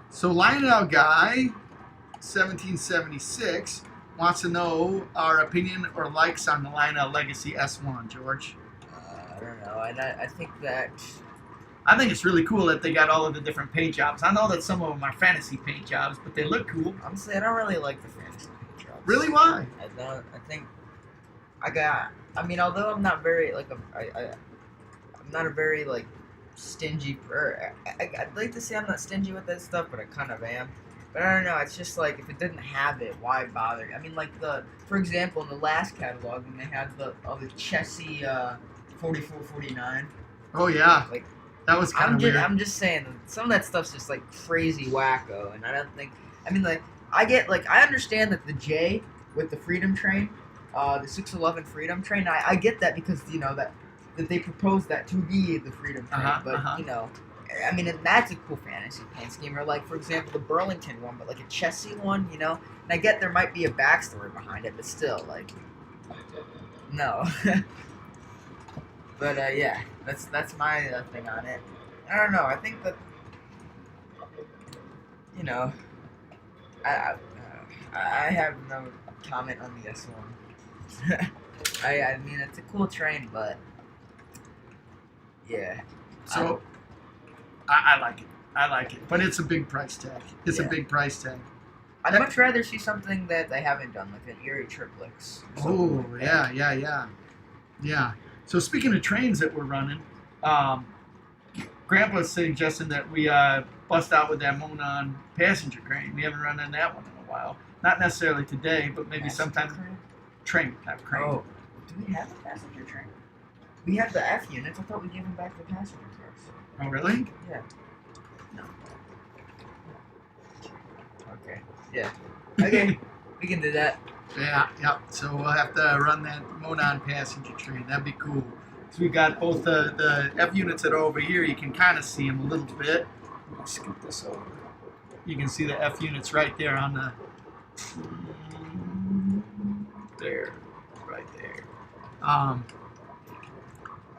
So Lionel Guy 1776 wants to know our opinion or likes on the Lionel Legacy S1, George. I don't know. I think that... I think it's really cool that they got all of the different paint jobs. I know that some of them are fantasy paint jobs, but they look cool. Honestly, I don't really like the fantasy paint jobs. Really? Why? I don't. I think I mean, although I'm not very like I'm not a very like stingy I'd like to say I'm not stingy with that stuff, but I kind of am. But I don't know. It's just like if it didn't have it, why bother? I mean, like for example, in the last catalog when they had the Chessie 4449. Oh yeah. Like. That was kind of weird. I'm just saying, some of that stuff's just like crazy wacko, and I don't think. I mean, like I understand that the J with the Freedom Train, the 611 Freedom Train. I get that because that they proposed that to be the Freedom Train, but I mean, and that's a cool fantasy paint scheme. Or like, for example, the Burlington one, but like a Chessie one, And I get there might be a backstory behind it, but still, like, no. But yeah, that's my thing on it. I don't know. I think that I have no comment on the S1. I mean, it's a cool train, but yeah. So I like it. I like it, but it's a big price tag. It's a big price tag. I'd much rather see something that they haven't done, like an Erie Triplex. Oh, like yeah. So speaking of trains that we're running, Grandpa's suggesting that we bust out with that Monon passenger train. We haven't run on that one in a while. Not necessarily today, but maybe sometime. Train, not crane. Oh, do we have a passenger train? We have the F units. I thought we gave them back the passenger cars. Oh, really? Yeah. No. Okay. Yeah. Okay. We can do that. Yeah. So we'll have to run that Monon passenger train. That'd be cool. So we got both the F units that are over here. You can kind of see them a little bit. Let me scoot this over. You can see the F units right there on the... There. Right there.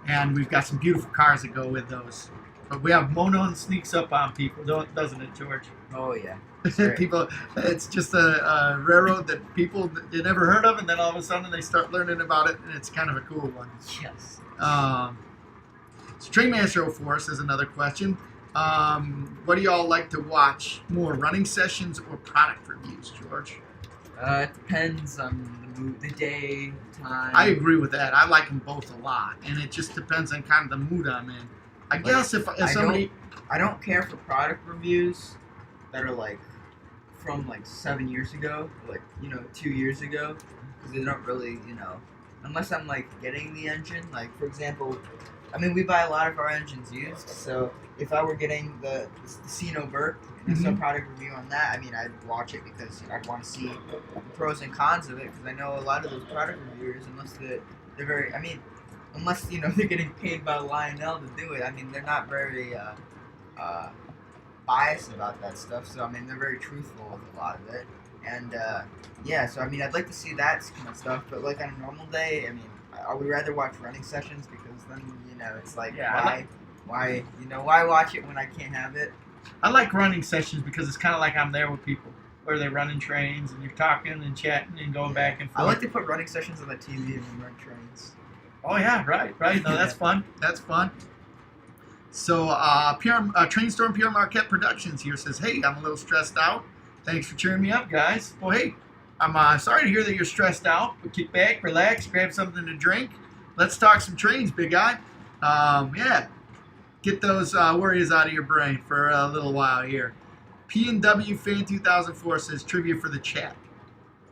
And we've got some beautiful cars that go with those. But we have Monon sneaks up on people, doesn't it, George? Oh, yeah. People, it's just a railroad that people they never heard of, and then all of a sudden they start learning about it, and it's kind of a cool one. Yes. So Trainmaster 04 says another question. What do y'all like to watch more, running sessions or product reviews, George? It depends on the day, time. I agree with that. I like them both a lot, and it just depends on kind of the mood I'm in. I guess if somebody... I don't care for product reviews that are like from like 7 years ago, like 2 years ago, because they don't really unless I'm like getting the engine. Like for example, I mean we buy a lot of our engines used, so if I were getting the Sino Burt and some product review on that, I mean I'd watch it because I'd want to see the pros and cons of it, because I know a lot of those product reviewers, unless they're very, unless they're getting paid by Lionel to do it, I mean they're not very biased about that stuff. So I mean they're very truthful with a lot of it, and yeah. So I mean I'd like to see that kind of stuff, but like on a normal day, I mean I would rather watch running sessions, because then it's like why watch it when I can't have it? I like running sessions because it's kind of like I'm there with people, where they're running trains and you're talking and chatting and going back and forth. I like to put running sessions on the TV and then run trains. Oh yeah, right. No, that's fun. That's fun. So, Trainstorm PR Marquette Productions here says, "Hey, I'm a little stressed out. Thanks for cheering me up, guys. Well, hey, I'm sorry to hear that you're stressed out, but kick back, relax, grab something to drink. Let's talk some trains, big guy. Yeah, get those worries out of your brain for a little while here." P&W Fan 2004 says, "Trivia for the chat.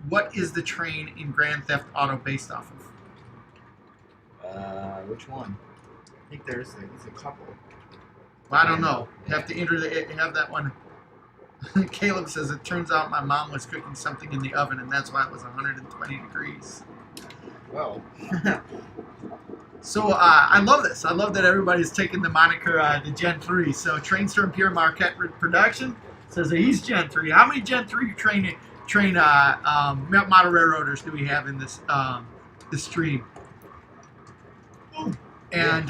What is the train in Grand Theft Auto based off of?" Which one? I think there's a couple. Well, I don't know. You have to have that one. Caleb says, "It turns out my mom was cooking something in the oven, and that's why it was 120 degrees. Well. So I love this. I love that everybody's taking the moniker the Gen 3. So Trainstorm PR Marquette Production says that he's Gen 3. How many Gen 3 train model railroaders do we have in this this stream? And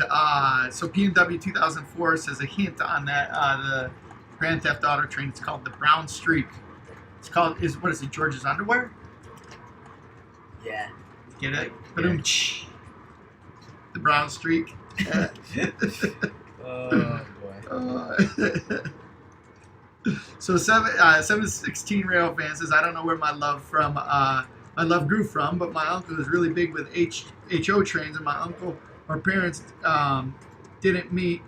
so PNW 2004 says a hint on that the Grand Theft Auto train. It's called the Brown Streak. It's called what is it? George's underwear? Yeah. Get it? Yeah. The Brown Streak. Oh boy. So 716 Rail fan says, I don't know where my love grew from, but my uncle is really big with HO trains, and my uncle or parents didn't meet,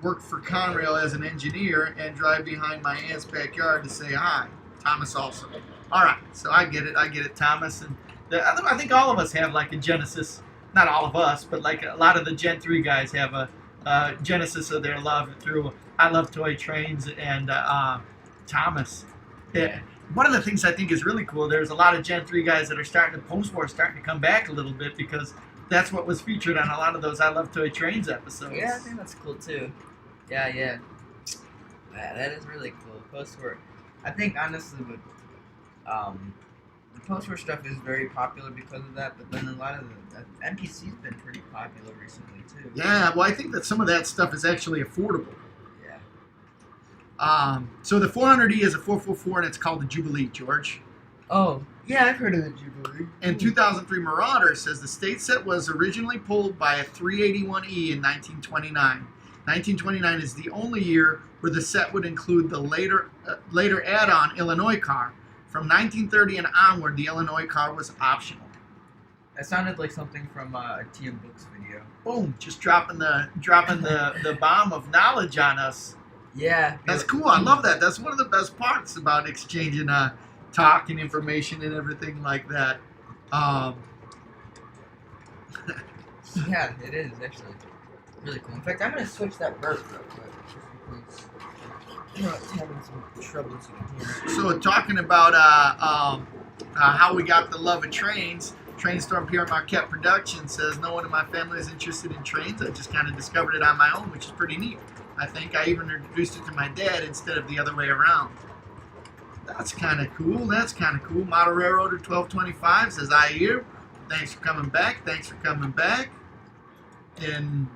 worked for Conrail as an engineer, and drive behind my aunt's backyard to say hi. Thomas also. All right, so I get it, Thomas. And I think all of us have like a genesis, not all of us, but like a lot of the Gen 3 guys have a genesis of their love through I Love Toy Trains and Thomas. Yeah. One of the things I think is really cool, there's a lot of Gen 3 guys that are starting to come back a little bit because that's what was featured on a lot of those I Love Toy Trains episodes. Yeah, I think that's cool too. Yeah. Yeah, that is really cool. Post-war, I think honestly, with the post-war stuff is very popular because of that. But then a lot of the NPC's been pretty popular recently too. Yeah, well, I think that some of that stuff is actually affordable. Yeah. So the 400E is a 444, and it's called the Jubilee, George. Oh, yeah, I've heard of the Jubilee. And 2003 Marauder says the state set was originally pulled by a 381E in 1929. 1929 is the only year where the set would include the later add-on Illinois car. From 1930 and onward, the Illinois car was optional. That sounded like something from a TM Books video. Boom! Just dropping the bomb of knowledge on us. Yeah, That's cool. I love that. That's one of the best parts about exchanging talk and information and everything like that. Yeah, it is actually really cool. In fact, I'm gonna switch that burp real quick just because it's having some trouble so you can hear it. So talking about how we got the love of trains, Trainstorm Pierre Marquette Production says no one in my family is interested in trains. I just kind of discovered it on my own, which is pretty neat. I think I even introduced it to my dad instead of the other way around. That's kind of cool. Model Railroader 1225 says, I hear. Thanks for coming back. And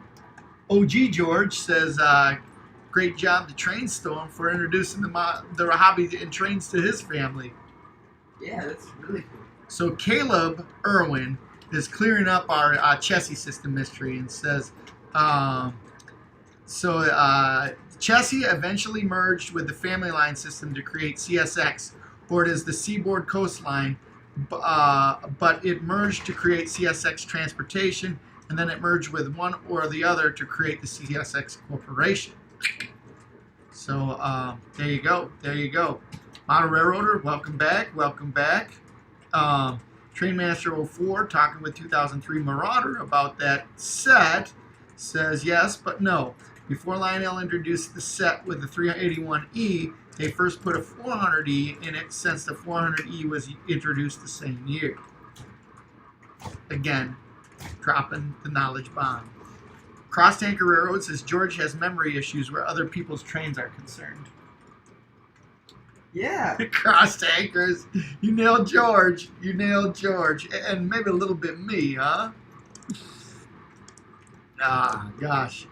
OG George says, great job to Trainstorm for introducing the hobby and trains to his family. Yeah, that's really cool. So Caleb Irwin is clearing up our chassis system mystery and says, chassis eventually merged with the family line system to create CSX, or it is the Seaboard Coastline, but it merged to create CSX Transportation, and then it merged with one or the other to create the CSX Corporation. So there you go. Model Railroader, welcome back. Trainmaster 04 talking with 2003 Marauder about that set says yes, but no. Before Lionel introduced the set with the 381E, they first put a 400E in it since the 400E was introduced the same year. Again, dropping the knowledge bomb. Cross Tanker Railroad says George has memory issues where other people's trains are concerned. Yeah. Cross Tankers. You nailed George. And maybe a little bit me, huh? Gosh.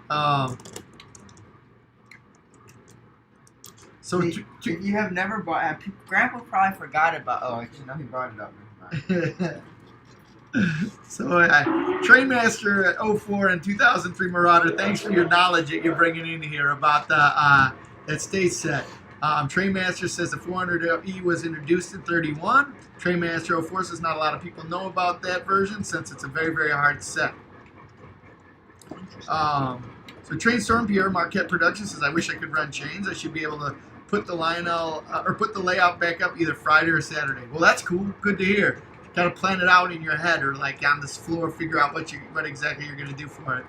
So if you have never bought, Grandpa probably forgot about. Oh, actually, no, he brought it up. So Trainmaster 04 and 2003 Marauder, thanks for your knowledge that you're bringing in here about the that state set. Trainmaster says the 400E was introduced in 31. Trainmaster 04 says not a lot of people know about that version since it's a very, very hard set. So Trainstorm Pierre Marquette Productions says, I wish I could run chains. I should be able to put the Lionel or put the layout back up either Friday or Saturday. Well, that's cool. Good to hear. Got to plan it out in your head or like on this floor, figure out what exactly you're going to do for it.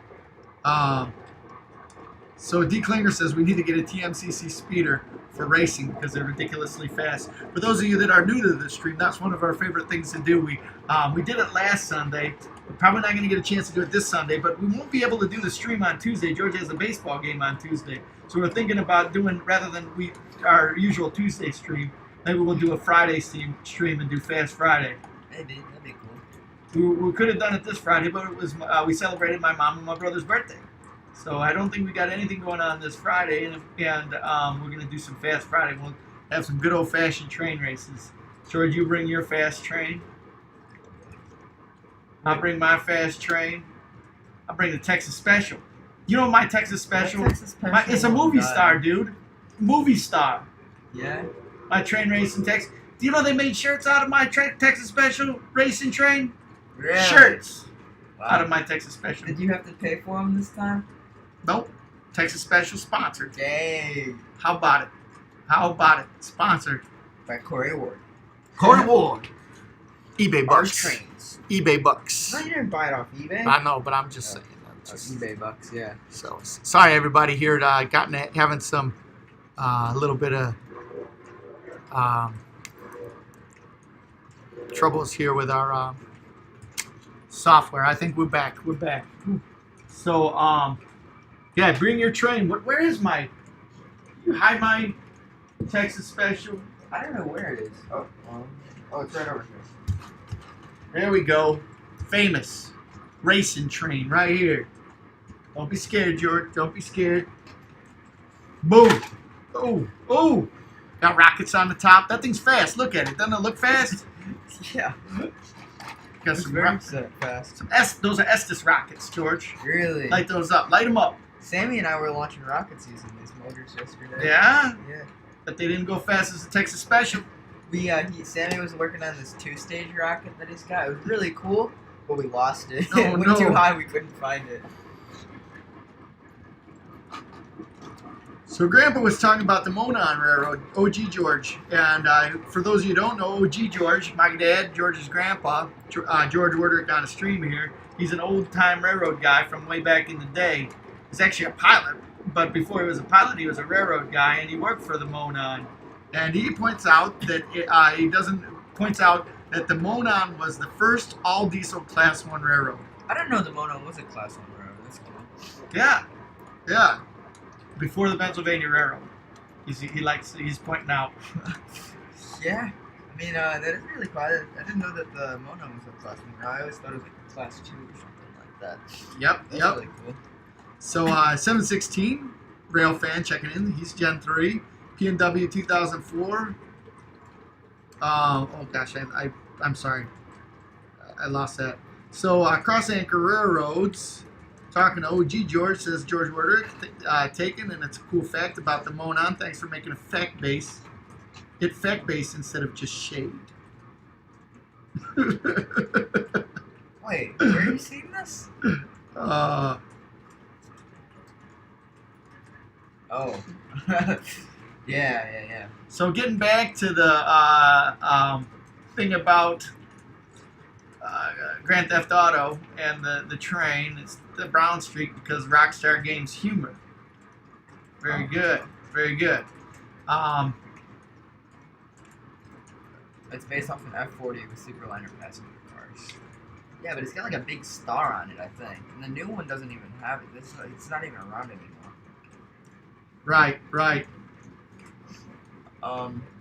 So D. Klinger says we need to get a TMCC speeder for racing because they're ridiculously fast. For those of you that are new to the stream, that's one of our favorite things to do. We did it last Sunday. We're probably not going to get a chance to do it this Sunday, but we won't be able to do the stream on Tuesday. George has a baseball game on Tuesday. So we're thinking about doing, rather than our usual Tuesday stream, Maybe we'll do a Friday stream and do Fast Friday. Maybe that'd be cool. We could have done it this Friday, but it was we celebrated my mom and my brother's birthday. So I don't think we got anything going on this Friday, and we're gonna do some Fast Friday. We'll have some good old-fashioned train races. George, you bring your fast train. I'll bring my fast train. I'll bring the Texas Special. You know my Texas Special? It's a movie star, dude. Movie star. Yeah. My train racing Texas. Do you know they made shirts out of my Texas Special racing train? Really? Shirts Wow. out of my Texas Special. Did you have to pay for them this time? Nope. Texas Special sponsored. Dang. How about it? How about it? Sponsored. By Corey Ward. Corey Ward. eBay Ours bucks. trains. eBay bucks. No, you didn't buy it off eBay. I know, but I'm just saying. eBay bucks, yeah. So sorry, everybody here. Having some little bit of troubles here with our software. I think we're back. We're back. So yeah, bring your train. Where is my? You hide my Texas Special. I don't know where it is. Oh, it's right over here. There we go. Famous racing train right here. Don't be scared, George. Don't be scared. Boom. Oh. Got rockets on the top. That thing's fast. Look at it. Doesn't it look fast? Yeah. Got It's some very rockets. fast. Those are Estes rockets, George. Really? Light those up. Light them up. Sammy and I were launching rockets using these motors yesterday. Yeah? Yeah. But they didn't go fast as the Texas Special. Sammy was working on this 2-stage rocket that he's got. It was really cool, but we lost it. Oh, It went no. too high, we couldn't find it. So Grandpa was talking about the Monon Railroad, OG George. And for those of you who don't know, OG George, my dad, George's grandpa, George Worderick on a stream here. He's an old-time railroad guy from way back in the day. He's actually a pilot, but before he was a pilot, he was a railroad guy, and he worked for the Monon. And he points out that the Monon was the first all-diesel Class 1 railroad. I didn't know the Monon was a Class 1 railroad. That's cool. Yeah. Before the Pennsylvania Railroad. He's pointing out. Yeah. I mean, that is really cool. I didn't know that the Monon was a Class 1. I always thought it was like a Class 2 or something like that. Yep. That's really cool. So 716, Rail Fan checking in. He's Gen 3. PNW 2004. Oh gosh, I'm sorry. I lost that. So Cross Anchor Railroads. Talking to OG George, says George Worderick, taken, and it's a cool fact about the Monon. Thanks for making a fact base. Hit fact base instead of just shade. Wait, where are you seeing this? Uh, Oh. Yeah. So getting back to the thing about Grand Theft Auto and the train, it's the Brown Streak because Rockstar Games humor. Very good. It's based off an F40 with Superliner passenger cars. Yeah, but it's got like a big star on it, I think. And the new one doesn't even have it. It's not even around anymore. Right.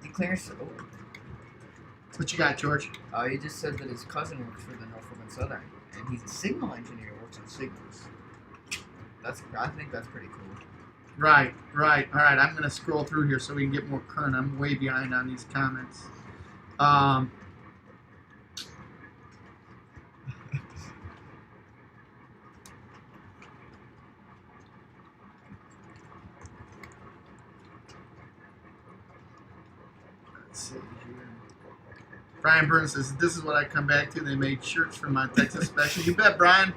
Declares. What you got, George? He just said that his cousin works for the Norfolk and Southern, and he's a signal engineer, works on signals. I think that's pretty cool. Right. All right, I'm going to scroll through here so we can get more current. I'm way behind on these comments. Let's see here. Brian Burns says, this is what I come back to. They made shirts for my Texas Special. You bet, Brian.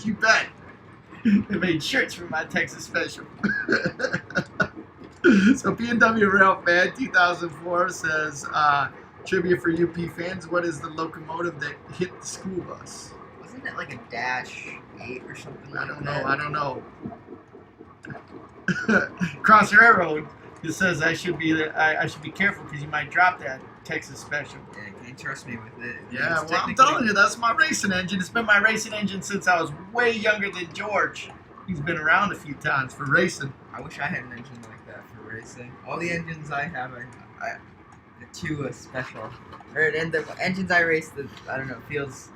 You bet. They made shirts for my Texas Special. So PNW Rail Fan 2004 says, trivia for UP fans, what is the locomotive that hit the school bus? Wasn't it like a Dash 8 or something like that? I don't know. Cross Railroad, it says I should be careful because you might drop that Texas Special. Yeah, can you trust me with it? Yeah, well, I'm telling you, that's my racing engine. It's been my racing engine since I was way younger than George. He's been around a few times for racing. I wish I had an engine like that for racing. All the engines I have, the 2 special. And the engines I raced, I don't know, feels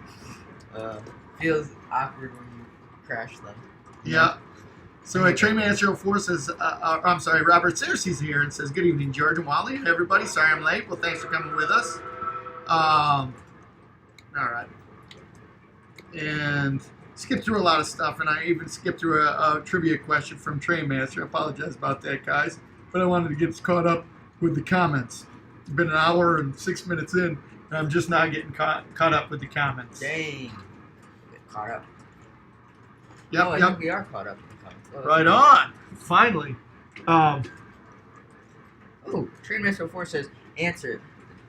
awkward when you crash them. Yeah. So Trainmaster04 says, I'm sorry, Robert Cersei's here and says, good evening, George and Wally and everybody. Sorry I'm late. Well, thanks for coming with us. All right. And skipped through a lot of stuff, and I even skipped through a trivia question from Trainmaster. I apologize about that, guys. But I wanted to get caught up with the comments. It's been an hour and 6 minutes in, and I'm just not getting caught up with the comments. Dang. Get caught up. Yep, I think we are caught up with the comments. Oh, right on. Finally. Trainmaster04 says, answer.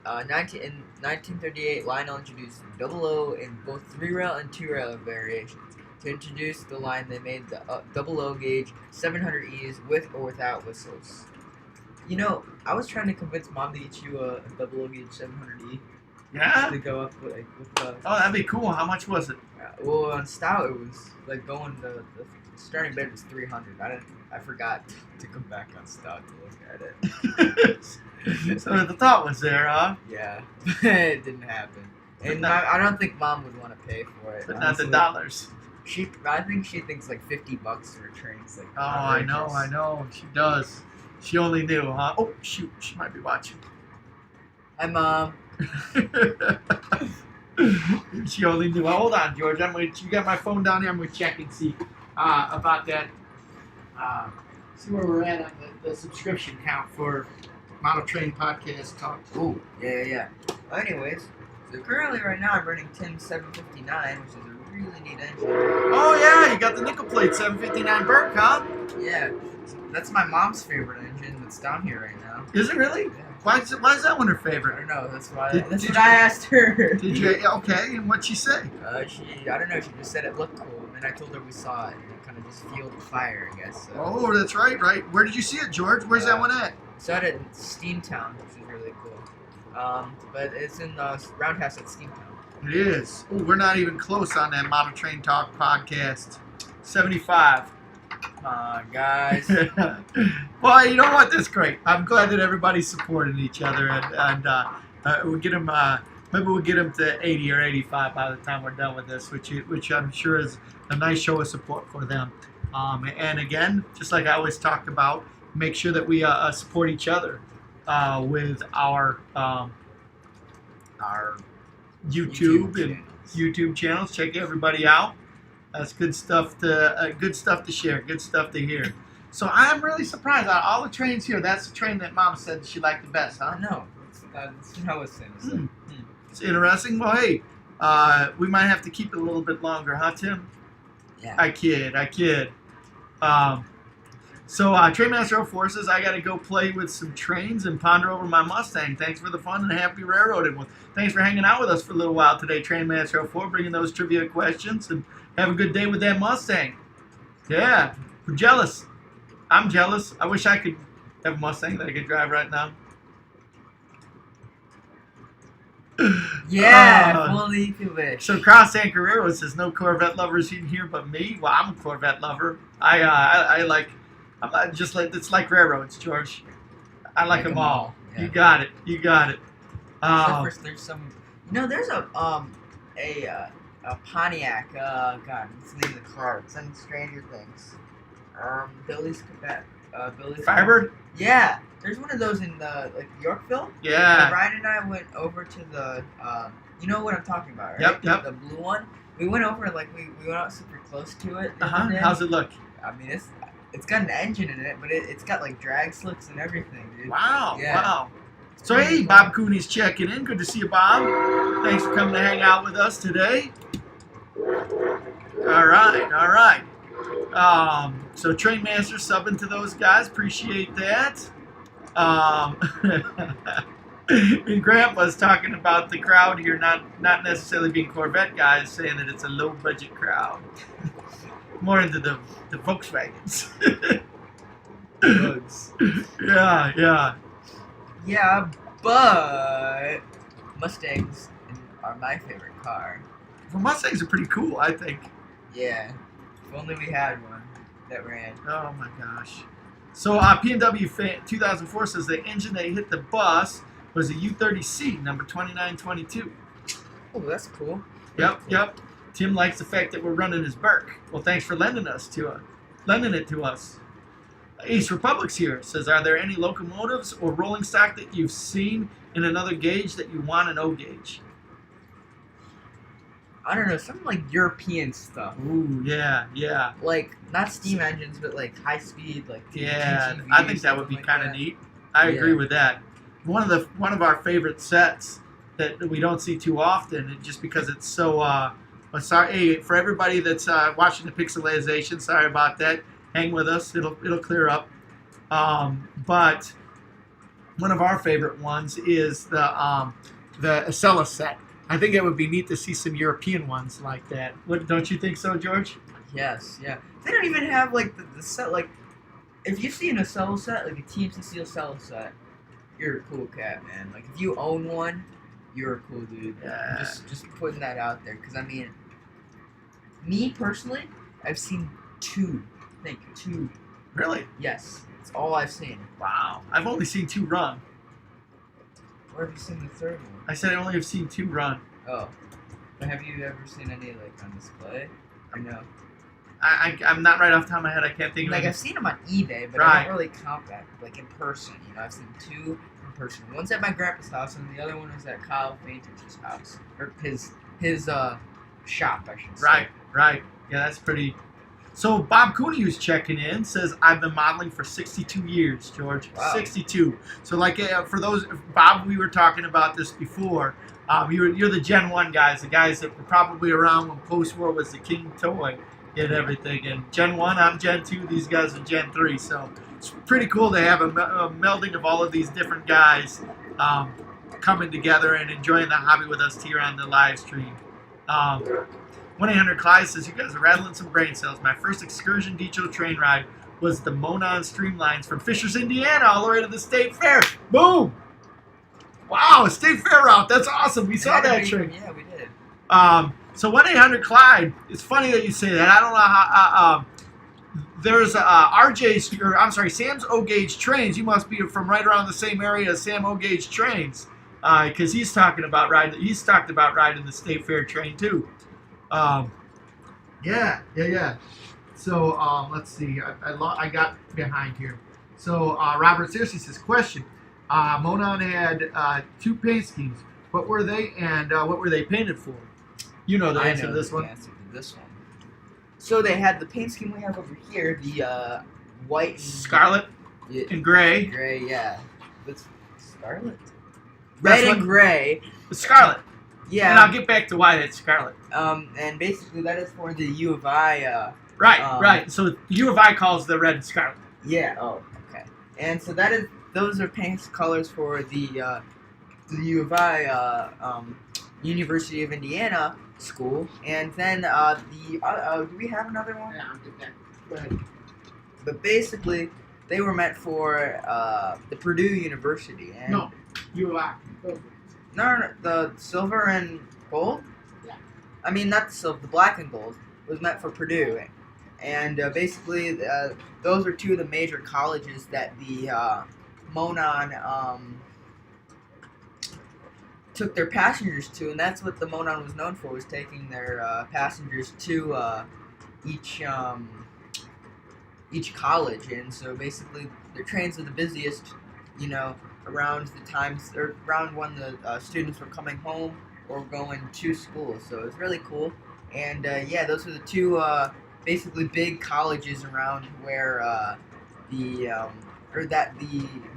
In 1938, Lionel introduced double O in both 3-rail and 2-rail variations. To introduce the line, they made the double O gauge 700Es with or without whistles. You know, I was trying to convince Mom to get you a double O gauge 700E. Yeah? To go up with the... Oh, that'd be cool. How much was it? Well, on stout, it was like going the starting bid was 300. I forgot to come back on stout to look at it. So the thought was there, huh? Yeah, it didn't happen, and I don't think Mom would want to pay for it. But honestly. not the dollars. I think she thinks like $50 for trains. Like, oh, I know. She does. She only knew, huh? Oh, shoot. She might be watching. Hi, Mom. She only knew. Well, hold on, George. You got my phone down here. I'm going to check and see about that. See where we're at on the subscription count for Model Train Podcast Talk. Ooh, yeah. Well, anyways, so currently right now I'm running Tim's 759, which is a really neat engine. Oh, yeah. You got the nickel plate 759 Burke, huh? Yeah. That's my mom's favorite engine that's down here right now. Is it really? Yeah. Why is that one her I favorite? don't know. That's why. Did That's you- what I asked her. Did you? Okay, and what'd she say? I don't know. She just said it looked cool, and then I told her we saw it, and it kind of just fueled the fire, I guess. So. Oh, that's right. Where did you see it, George? Where's that one at? Saw it in Steamtown, which is really cool. But it's in the Roundhouse at Steamtown. It is. Oh, we're not even close on that Model Train Talk podcast. 75. Come on, guys. Well, you know what? That's great. I'm glad that everybody's supporting each other, and we'll get them. Maybe we'll get them to 80 or 85 by the time we're done with this, which I'm sure is a nice show of support for them. And again, just like I always talk about, make sure that we support each other with our YouTube and YouTube channels. Check everybody out. That's good stuff to share, good stuff to hear. So I'm really surprised. Out of all the trains here, that's the train that Mom said she liked the best, huh? No, that's what I was saying. It's interesting. Well, hey, we might have to keep it a little bit longer, huh, Tim? Yeah. I kid. So Trainmaster04 says, I got to go play with some trains and ponder over my Mustang. Thanks for the fun and happy railroading. Well, thanks for hanging out with us for a little while today, Trainmaster04, bringing those trivia questions, and have a good day with that Mustang. Yeah, we're jealous. I'm jealous. I wish I could have a Mustang that I could drive right now. Yeah, fully English. So Cross and Carrero says, no Corvette lovers in here but me. Well, I'm a Corvette lover. I like it's like railroads, George. I like them all. Yeah. You got it. There's some. There's a Pontiac. God, what's the name of the car? It's in Stranger Things. Billy's Firebird? Yeah, there's one of those in Yorkville. Yeah. Ryan and I went over to the. You know what I'm talking about, right? Yep. The blue one. We went over we went out super close to it. How's it look? I mean, it's got an engine in it, but it's got like drag slicks and everything, dude. Wow. Yeah. Wow. So hey, Bob Cooney's checking in. Good to see you, Bob. Thanks for coming to hang out with us today. All right. So Trainmaster subbing to those guys. Appreciate that. And Grandpa's talking about the crowd here not necessarily being Corvette guys, saying that it's a low budget crowd. More into the Volkswagens. Yeah. Yeah, but Mustangs are my favorite car. Well, Mustangs are pretty cool, I think. Yeah, if only we had one that ran. Oh my gosh. So P&W fan 2004 says the engine that hit the bus was a U30C, number 2922. Oh, that's cool. Yep. Tim likes the fact that we're running his Burke. Well, thanks for lending it to us. Ace Republic's here. Says, are there any locomotives or rolling stock that you've seen in another gauge that you want an O gauge? I don't know, some like European stuff. Ooh, yeah. Like not steam engines, but like high speed, like Yeah, GTVs, I think that would be something kind of like neat. I agree Yeah. with that. One of our favorite sets that we don't see too often, just because it's so. Sorry, hey, for everybody that's watching the pixelization, sorry about that. Hang with us; it'll clear up. But one of our favorite ones is the Acela set. I think it would be neat to see some European ones like that. What, don't you think so, George? Yes, yeah. They don't even have like the set. Like, if you see an Acela set, like a TMCC Acela set, you're a cool cat, man. Like, if you own one, you're a cool dude. Yeah. Just putting that out there, because I mean, me personally, I've seen two. I think two. Really? Yes, it's all I've seen. Wow. I've only seen 2 run. Where have you seen the third one? I said I only have seen 2 run. Oh, but have you ever seen any like on display? I know. I'm not right off the top of my head. I can't think of Like any. I've seen them on eBay, but I Right. don't really count that. Like in person, you know, I've seen 2 in person. One's at my grandpa's house, and the other one was at Kyle Fainter's house, or his shop, I should say. Right. Yeah, that's pretty. So Bob Cooney, who's checking in, says, I've been modeling for 62 years, George. Wow. 62. So like for those, Bob, we were talking about this before. You're the Gen 1 guys, the guys that were probably around when post-war was the king toy and everything. And Gen 1, I'm Gen 2, these guys are Gen 3. So it's pretty cool to have a melding of all of these different guys coming together and enjoying the hobby with us here on the live stream. 1-800-CLYDE says, you guys are rattling some brain cells. My first excursion Decho train ride was the Monon Streamlines from Fishers, Indiana, all the way to the State Fair. Boom! Wow, a State Fair route. That's awesome. We saw that train. Yeah, we did. So 1-800-CLYDE, it's funny that you say that. I don't know how... there's Sam's O-Gauge trains. You must be from right around the same area as Sam O-Gauge trains. Because he's talked about riding the State Fair train too. Yeah. So let's see. I got behind here. So Robert seriously says, question. Monon had 2 paint schemes. What were they, and what were they painted for? You know the answer to this one. So they had the paint scheme we have over here, the white, and Scarlet and gray. Gray, yeah. That's scarlet. That's Red what- and gray. The Scarlet. Yeah. And I'll get back to why that's Scarlet. And basically that is for the U of I. Right. So U of I calls the red Scarlet. Yeah. Oh, okay. And so those are paint colors for the U of I University of Indiana school. And then do we have another one? Yeah, I'll get that. Go ahead. But basically, they were meant for the Purdue University. And No, U of I. No, the silver and gold? Yeah. I mean, not the silver, the black and gold was meant for Purdue. And basically, those are 2 of the major colleges that the Monon took their passengers to, and that's what the Monon was known for, was taking their passengers to each college. And so basically, their trains are the busiest, you know, around the times, or around when the students were coming home or going to school. So it's really cool. And yeah, those are the 2 basically big colleges around where the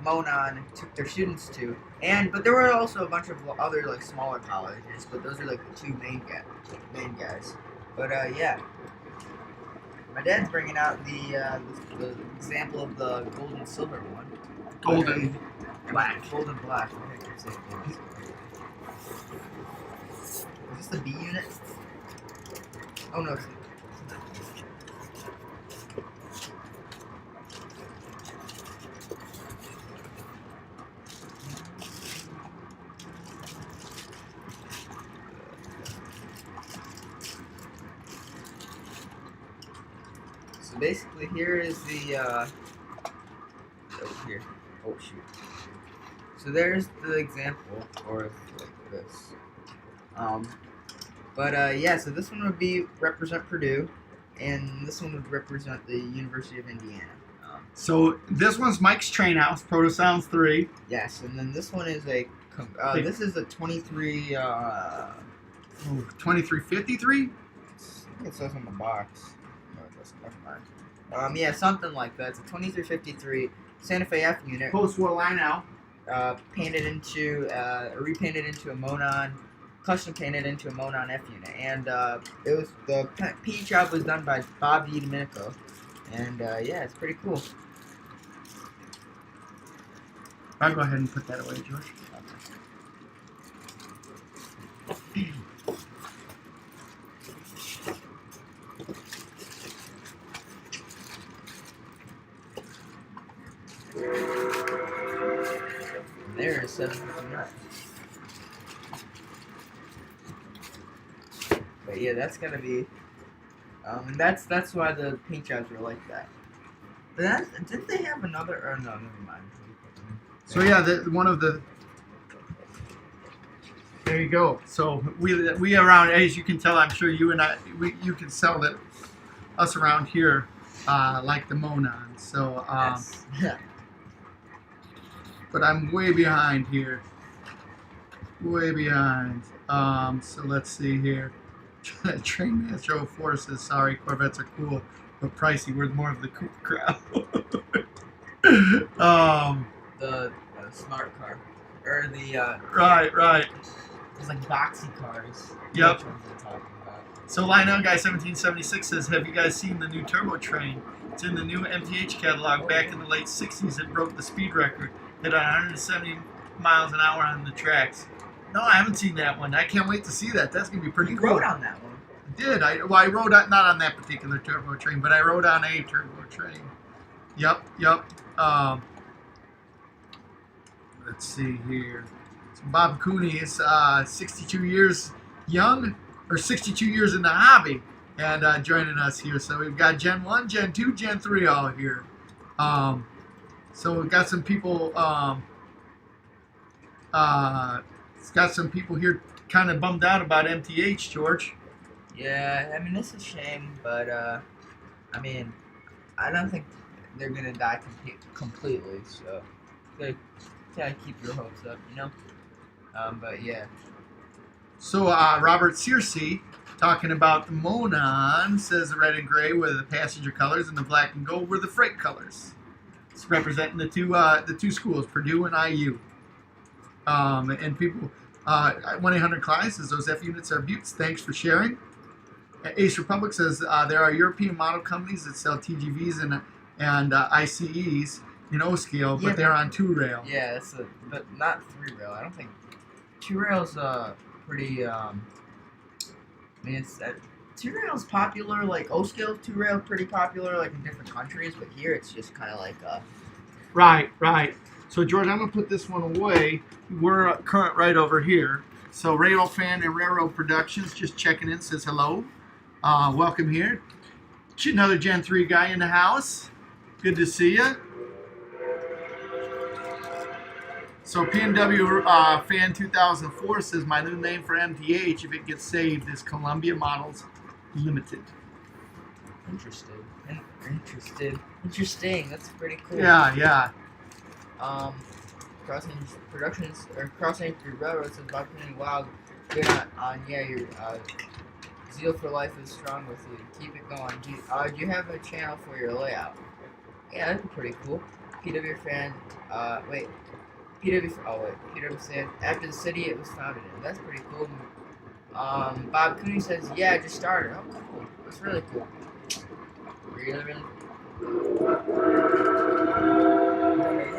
Monon took their students to. But there were also a bunch of other like smaller colleges, but those are like the 2 main guys. But yeah. My dad's bringing out the example of the gold and silver one. Golden black. Gold and black. What the heck is it? Is this the B unit? Oh no. So basically, here is the. Oh, here. Oh shoot. So there's the example for like this. Yeah, so this one would be represent Purdue, and this one would represent the University of Indiana. So this one's Mike's Train House, Proto Sounds 3. Yes, and then this one is this is a 23. 2353? I think it says on the box. No, it doesn't. Never mind. Yeah, something like that. It's a 2353 Santa Fe F unit. Post-war Lionel. Repainted into a Monon, custom painted into a Monon F unit, and it was the paint job was done by Bob DiDomenico, and yeah, it's pretty cool. I'll go ahead and put that away, George. There is 759. But yeah, that's gonna be. That's why the paint jobs are like that. But didn't they have another? Or no, never mind. So yeah, one of the. There you go. So we around, as you can tell, I'm sure you and you can sell that us around here like the Monon. So Yes. Yeah. But I'm way behind here. Way behind. So let's see here. Train Master 04 says, sorry, Corvettes are cool, but pricey. We're more of the cool crowd. The smart car. Or the, Right. It's like boxy cars. Yep. Which ones I'm talking about. So Lionel Guy 1776 says, have you guys seen the new turbo train? It's in the new MTH catalog. Back in the late 60s, it broke the speed record. Hit 170 miles an hour on the tracks. No, I haven't seen that one. I can't wait to see that. That's going to be pretty You cool. rode on that one. I did. I rode on, not on that particular turbo train, but I rode on a turbo train. Yep. Let's see here. So Bob Cooney is 62 years young, or 62 years in the hobby, and joining us here. So we've got Gen 1, Gen 2, Gen 3 all here. So we've got some people, it's got some people here kind of bummed out about MTH, George. Yeah, I mean, it's a shame, but, I mean, I don't think they're going to die completely, so you gotta keep your hopes up, you know? But yeah. So Robert Searcy, talking about the Monon, says the red and gray were the passenger colors and the black and gold were the freight colors. It's representing the two schools, Purdue and IU. And people, 1-800-CLI says those F units are buttes. Thanks for sharing. Ace Republic says there are European model companies that sell TGVs and ICEs in O-scale, but they're on 2-rail. Yeah, but not 3-rail. I don't think 2-rail's pretty. I mean, it's 2-rail's popular. Like O-scale 2-rail, pretty popular, like in different countries. But here, it's just kind of like. Right. So George, I'm gonna put this one away. We're current right over here. So Rail Fan and Railroad Productions just checking in, says hello. Welcome here. Another Gen 3 guy in the house. Good to see you. So PNW Fan 2004 says my new name for MTH, if it gets saved, is Columbia Models Limited. Interesting. That's pretty cool. Yeah. Crossing through railroad says Bob Cooney, wow, good on your zeal for life is strong with you. Keep it going. Do you have a channel for your layout? Yeah, that'd be pretty cool. PW fan. PW said after the city it was founded in. That's pretty cool. Bob Cooney says, yeah, I just started. Oh, cool. That's really cool. Really.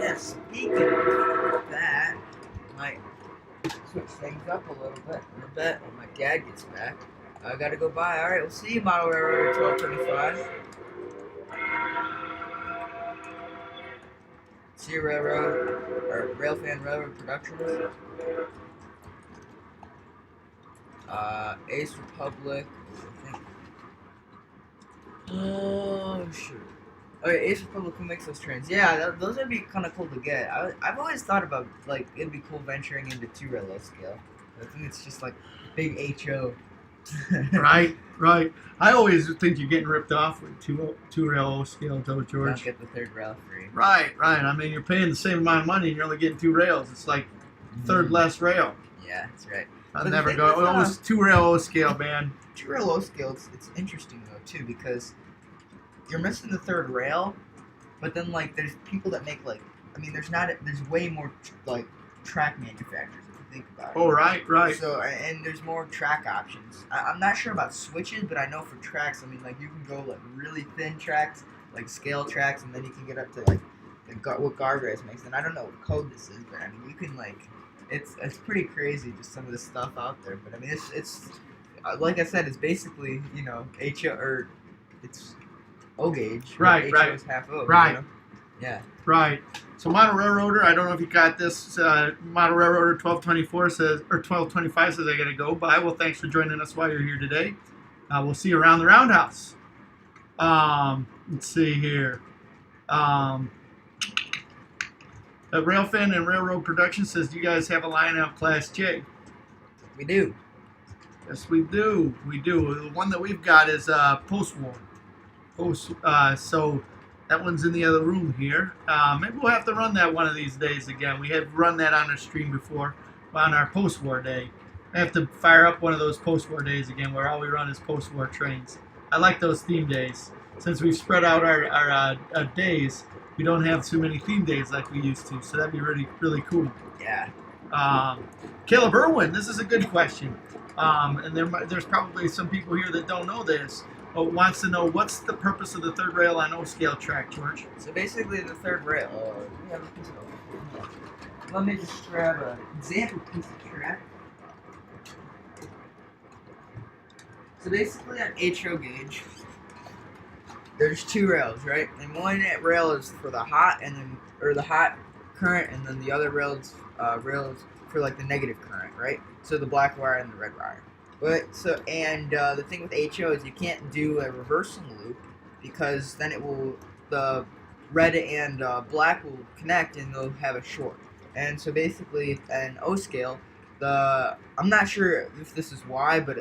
Yeah, speaking of that, might switch things up a little bit in a bit when my dad gets back. I gotta go by. Alright, we'll see you, Model Railroad 1225. See you, Railfan Railroad Productions. Ace Republic. I think. Oh, shoot. Oh, yeah, Ace Republic, who makes those trains? Yeah, those would be kind of cool to get. I've always thought about, like, it'd be cool venturing into 2-rail low scale. I think it's just like big HO. Right, right. I always think you're getting ripped off with two rail scale, though, George. Don't get the 3rd rail free. Right, right. I mean, you're paying the same amount of money and you're only getting 2 rails. It's like third less rail. Yeah, that's right. I'll But the never thing go. is, It was 2 rail O scale, man. 2-rail low scale, it's interesting though too, because you're missing the 3rd rail, but then like there's people that make like, I mean, there's way more like track manufacturers if you think about it. Oh, right, right. So and there's more track options. I'm not sure about switches, but I know for tracks, I mean, like you can go like really thin tracks, like scale tracks, and then you can get up to like what guardrails makes. And I don't know what code this is, but I mean, you can like, it's pretty crazy just some of the stuff out there. But I mean, it's like I said, it's basically, you know, HO, or it's O gauge. Right, HO right. is half O. Right. You know? Yeah. Right. So Model Railroader, I don't know if you got this. Model Railroader 1224 says, or 1225 says I got to go. Bye. Well, thanks for joining us while you're here today. We'll see you around the roundhouse. Let's see here. Railfan and Railroad Production says, do you guys have a Lionel Class J? We do. Yes, we do. We do. The one that we've got is post-war. So that one's in the other room here. Maybe we'll have to run that one of these days again. We have run that on our stream before on our post-war day. I have to fire up one of those post-war days again where all we run is post-war trains. I like those theme days. Since we've spread out our days, we don't have too many theme days like we used to. So that'd be really, really cool. Yeah. Caleb Irwin, this is a good question. And there's probably some people here that don't know this, but wants to know what's the purpose of the 3rd rail on O-scale track, George? So basically, the 3rd rail. We have a piece of. Let me just grab an example piece of track. So basically, on HO gauge, there's 2 rails, right? And one rail is for the hot the hot current, and then the other rails for like the negative current, right? So the black wire and the red wire. But the thing with HO is you can't do a reversing loop, because then the red and black will connect and they'll have a short. And so basically, an O scale, I'm not sure if this is why, but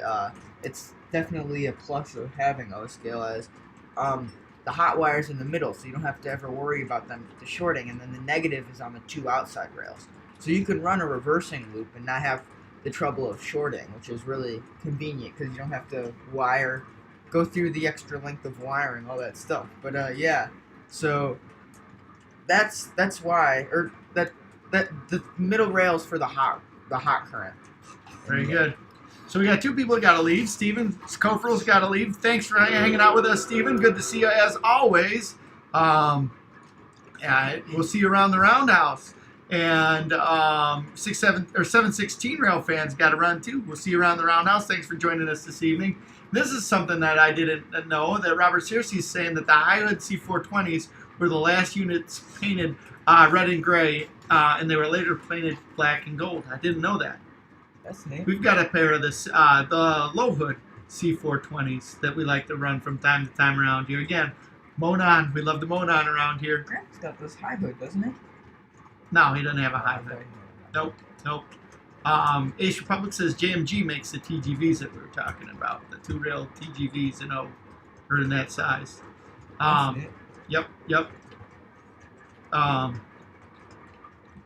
it's definitely a plus of having O scale, as the hot wire's in the middle, so you don't have to ever worry about them shorting, and then the negative is on the 2 outside rails. So you can run a reversing loop and not have the trouble of shorting, which is really convenient because you don't have to go through the extra length of wiring, all that stuff. But yeah, so that's why, or that the middle rails for the hot current. Very good. So we got 2 people that got to leave. Steven Cofrell's got to leave. Thanks for hanging out with us, Steven. Good to see you as always. Yeah, we'll see you around the roundhouse. And 716 rail fans got to run too. We'll see you around the roundhouse. Thanks for joining us this evening. This is something that I didn't know, that Robert Searcy is saying that the high hood C420s were the last units painted red and gray, and they were later painted black and gold. I didn't know that. That's neat. We've got a pair of the low hood C420s that we like to run from time to time around here. Again, Monon. We love the Monon around here. Grant's got this high hood, doesn't he? No, he doesn't have a high hood. Nope. Ace Republic says JMG makes the TGVs that we were talking about. The 2-rail TGVs, are in that size. Yep.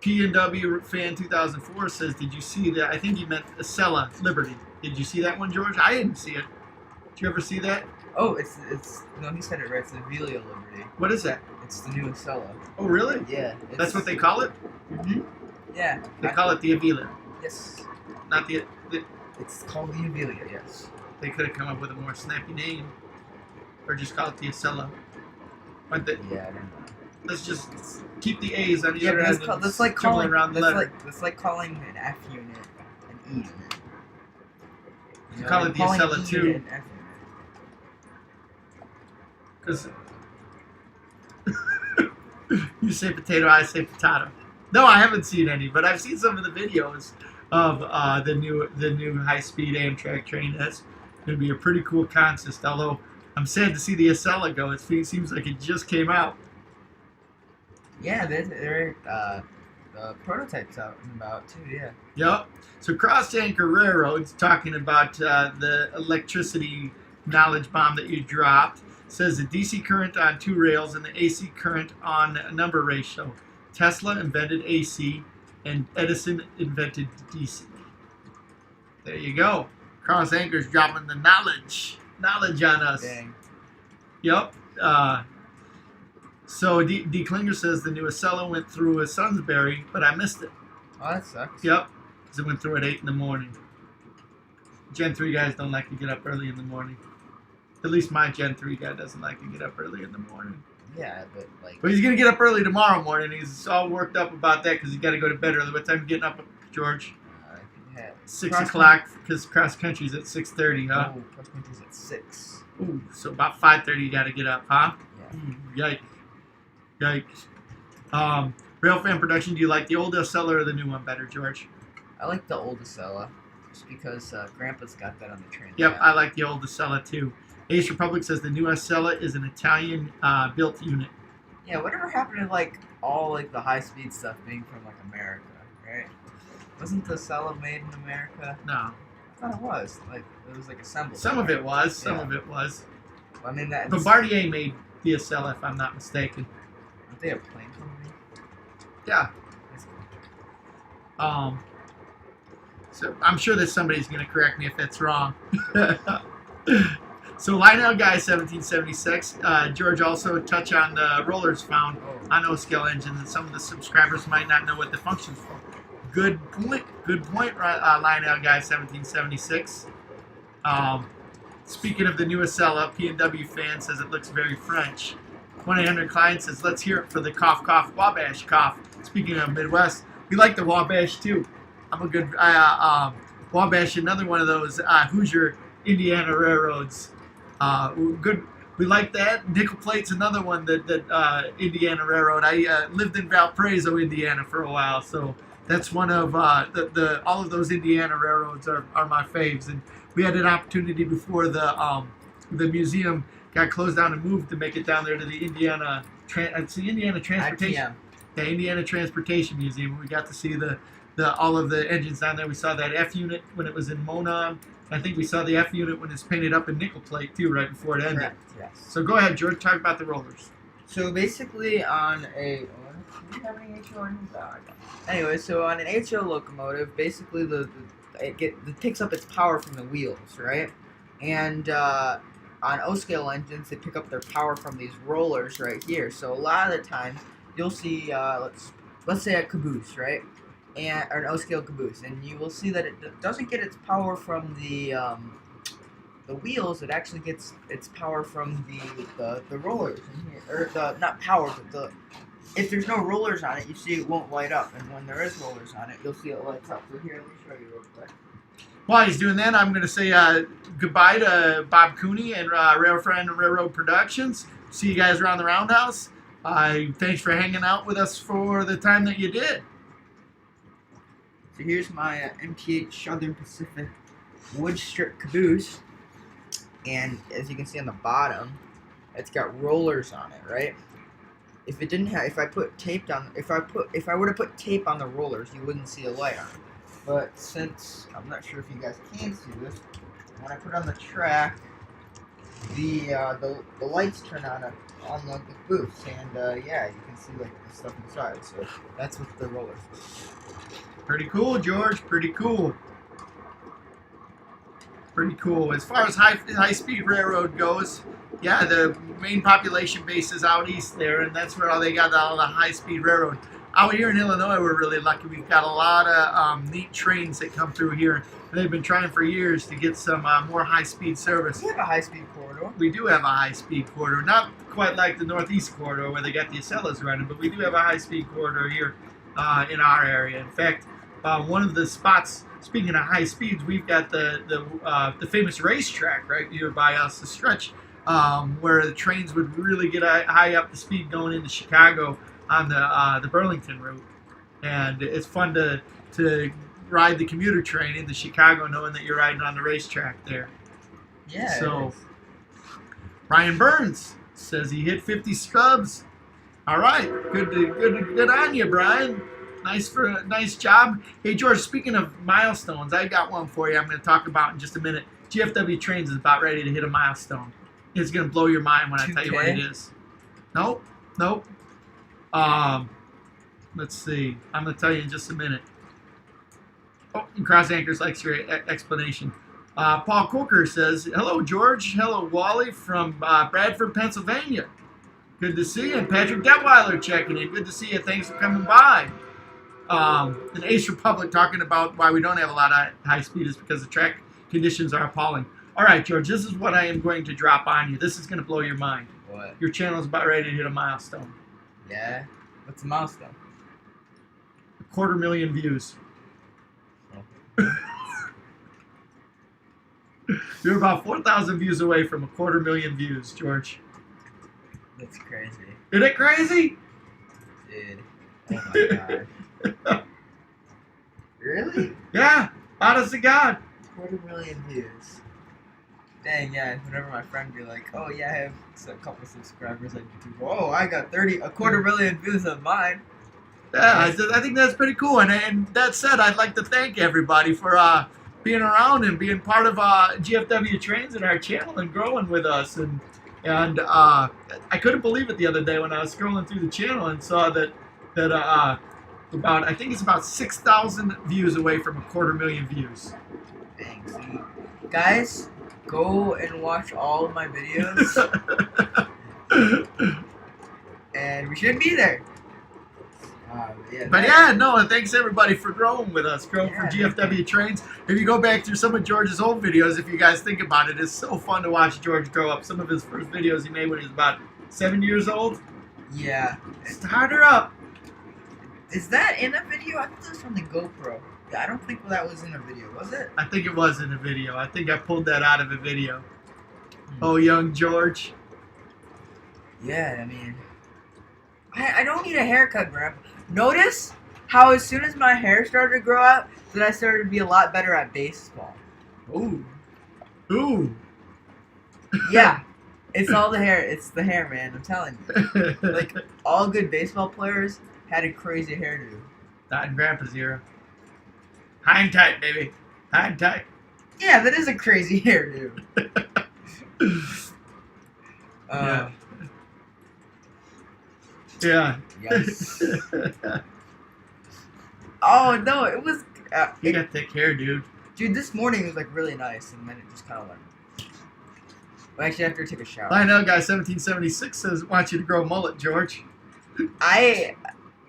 P&W Fan 2004 says, did you see that? I think he meant Acela Liberty. Did you see that one, George? I didn't see it. Did you ever see that? Oh, no, he said it right. It's the Velia Liberty. What is that? It's the new Acela. Oh, really? Yeah. That's what they call it? Mm-hmm. Yeah. They call it the Avila. Yes. Not the It's called the Avelia, yes. They could have come up with a more snappy name. Or just call it the Acela. Yeah, I don't know. Let's just keep the A's on the Yeah, other but end. that's like calling around the letter. that's like calling an F unit an E unit. You call it the Acela too. Because you say potato, I say potato. No, I haven't seen any, but I've seen some of the videos of the new high-speed Amtrak train. That's going to be a pretty cool consist. Although I'm sad to see the Acela go. It seems like it just came out. Yeah, they're the prototype's out and about too. Yeah. Yep. So Cross Anchor Railroad's talking about the electricity knowledge bomb that you dropped. Says the DC current on 2 rails and the AC current on a number ratio. Tesla invented AC and Edison invented DC. There you go. Cross Anchor's dropping the knowledge on us. Dang. Yep. So D. Klinger says the new Acela went through a Sunbury, but I missed it. Oh, that sucks. Yep. Because it went through at 8 in the morning. Gen 3 guys don't like to get up early in the morning. At least my Gen 3 guy doesn't like to get up early in the morning. Yeah, but like. But he's going to get up early tomorrow morning. He's all worked up about that because he's got to go to bed early. What time are you getting up, George? 6 o'clock, because cross country's at 6:30, huh? Oh, cross country's at 6. Ooh, so about 5:30 you got to get up, huh? Yeah. Yikes. Railfan Production, do you like the old Acela or the new one better, George? I like the old Acela, just because Grandpa's got that on the train. Yep, I like the old Acela too. Ace Republic says the new Acela is an Italian built unit. Yeah, whatever happened to like all like the high speed stuff being from like America, right? Wasn't the Acela made in America? No. I thought it was. Like it was like assembled. Some of it was. Some Yeah. of it was. I mean that. Bombardier made the Acela, if I'm not mistaken. Aren't they a plane company? Yeah. That's cool. So I'm sure that somebody's going to correct me if that's wrong. So Lionel Guy 1776. George also touch on the rollers found on O-scale engines, and some of the subscribers might not know what the function's for. Good point, Lionel Guy 1776. Speaking of the new Acela, P&W fan says it looks very French. 1-800 client says, let's hear it for the cough, cough, Wabash cough. Speaking of Midwest, we like the Wabash too. I'm a good Wabash, another one of those Hoosier Indiana railroads. Good. We like that. Nickel Plate's another one that Indiana Railroad. I lived in Valparaiso, Indiana for a while, so that's one of all of those Indiana railroads are my faves. And we had an opportunity before the museum got closed down and moved to make it down there to the Indiana Transportation. ITM. The Indiana Transportation Museum. We got to see all of the engines down there. We saw that F unit when it was in Monon. I think we saw the F unit when it's painted up in nickel plate too, right before it ended. Correct. Yes. So go ahead, George. Talk about the rollers. So basically, on a do you have any HO engines? Anyway, so on an HO locomotive, basically it picks up its power from the wheels, right? And on O-scale engines, they pick up their power from these rollers right here. So a lot of the times, you'll see let's say a caboose, right? Or an O-scale caboose, and you will see that it doesn't get its power from the wheels. It actually gets its power from the rollers in here, or not power, but if there's no rollers on it, you see it won't light up, and when there is rollers on it, you'll see it lights up. So here, let me show you real quick. While he's doing that, I'm going to say goodbye to Bob Cooney and Railfriend Railroad Productions. See you guys around the roundhouse. Thanks for hanging out with us for the time that you did. So here's my MTH Southern Pacific wood strip caboose, and as you can see on the bottom, it's got rollers on it, right? If it didn't have, if I were to put tape on the rollers, you wouldn't see a light on it. But since I'm not sure if you guys can see this, when I put on the track, the lights turn on the caboose, and yeah, you can see like the stuff inside. So that's what the rollers do. Pretty cool, George. Pretty cool. Pretty cool. As far as high-speed railroad goes, yeah, the main population base is out east there, and that's where they got all the high-speed railroad. Out here in Illinois, we're really lucky. We've got a lot of neat trains that come through here. They've been trying for years to get some more high-speed service. We have a high-speed corridor. We do have a high-speed corridor. Not quite like the Northeast corridor where they got the Acelas running, but we do have a high-speed corridor here in our area. In fact, one of the spots, speaking of high speeds, we've got the famous racetrack right here by us, the stretch where the trains would really get high up the speed going into Chicago on the Burlington route. And it's fun to ride the commuter train into Chicago knowing that you're riding on the racetrack there. Yeah. So Ryan Burns says he hit 50 subs. All right, good on you, Brian. Nice job. Hey George, speaking of milestones, I got one for you. I'm going to talk about in just a minute. GFW Trains is about ready to hit a milestone. It's going to blow your mind when I tell you what it is. Nope. Let's see. I'm going to tell you in just a minute. Oh, and Cross Anchors likes your explanation. Paul Coker says, hello, George. Hello, Wally from Bradford, Pennsylvania. Good to see you. And Patrick Detweiler checking in. Good to see you. Thanks for coming by. And Ace Republic talking about why we don't have a lot of high speed is because the track conditions are appalling. All right, George, this is what I am going to drop on you. This is going to blow your mind. What? Your channel is about ready to hit a milestone. Yeah? What's the milestone? 250,000 views. You're about 4,000 views away from 250,000 views, George. That's crazy. Isn't it crazy? Dude. Oh my god. Really? Yeah. Honest to God. 250,000 views. Dang, yeah. Whenever my friend be like, oh yeah, I have a couple subscribers on YouTube. Oh, I got 250,000 views on mine. Yeah, I think that's pretty cool. And that said, I'd like to thank everybody for being around and being part of GFW Trains and our channel and growing with us. And I couldn't believe it the other day when I was scrolling through the channel and saw that I think it's about 6,000 views away from 250,000 views. Dang, see. Guys, go and watch all of my videos. And we should be there. Thanks everybody for growing with us, for GFW Trains. If you go back through some of George's old videos, if you guys think about it, it's so fun to watch George grow up. Some of his first videos he made when he was about 7 years old. Yeah. Start her up. Is that in a video? I thought that was from the GoPro. Yeah, I don't think that was in a video, was it? I think it was in a video. I think I pulled that out of a video. Oh, young George. Yeah, I mean, I don't need a haircut, Grandpa. Notice how as soon as my hair started to grow out, that I started to be a lot better at baseball. Ooh. Yeah, it's all the hair. It's the hair, man. I'm telling you. Like, all good baseball players had a crazy hairdo. Not in Grandpa's era. High and tight, baby. High and tight. Yeah, that is a crazy hairdo. Yeah. Yes. Oh no, it was. You got thick hair, dude. Dude, this morning it was like really nice, and then it just kind of went. Well, actually, I have to take a shower. Lionel guy 1776 says, "Want you to grow a mullet, George." I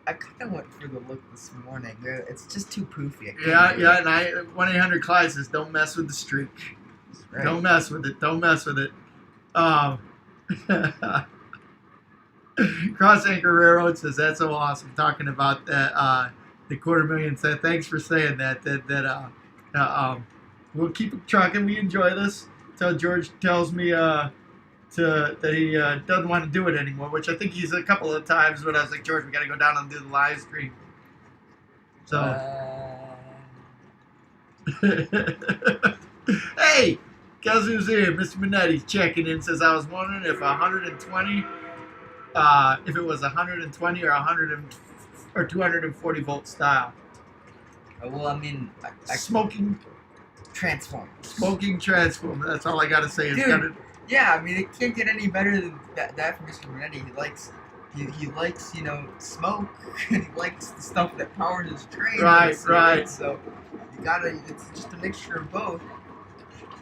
kind of went for the look this morning. It's just too poofy. Yeah, and 1-800-CLIE says, "Don't mess with the streak. Right. Don't mess with it. Don't mess with it." Cross Anchor Railroad says, "That's so awesome." Talking about that, the 250,000. So thanks for saying that. We'll keep it trucking. We enjoy this. Until George tells me that he doesn't want to do it anymore, which I think he's a couple of times when I was like, George, we got to go down and do the live stream. So, hey, guess who's here? Mr. Minetti's checking in. Says, I was wondering if 120. If it was 120 or 100 or 240 volt style. Well, I mean, smoking transformer. Smoking transformer. That's all I gotta say. Dude, yeah, I mean, it can't get any better than that from Mr. Minetti. He likes, smoke. And he likes the stuff that powers his train. Right. So you gotta. It's just a mixture of both.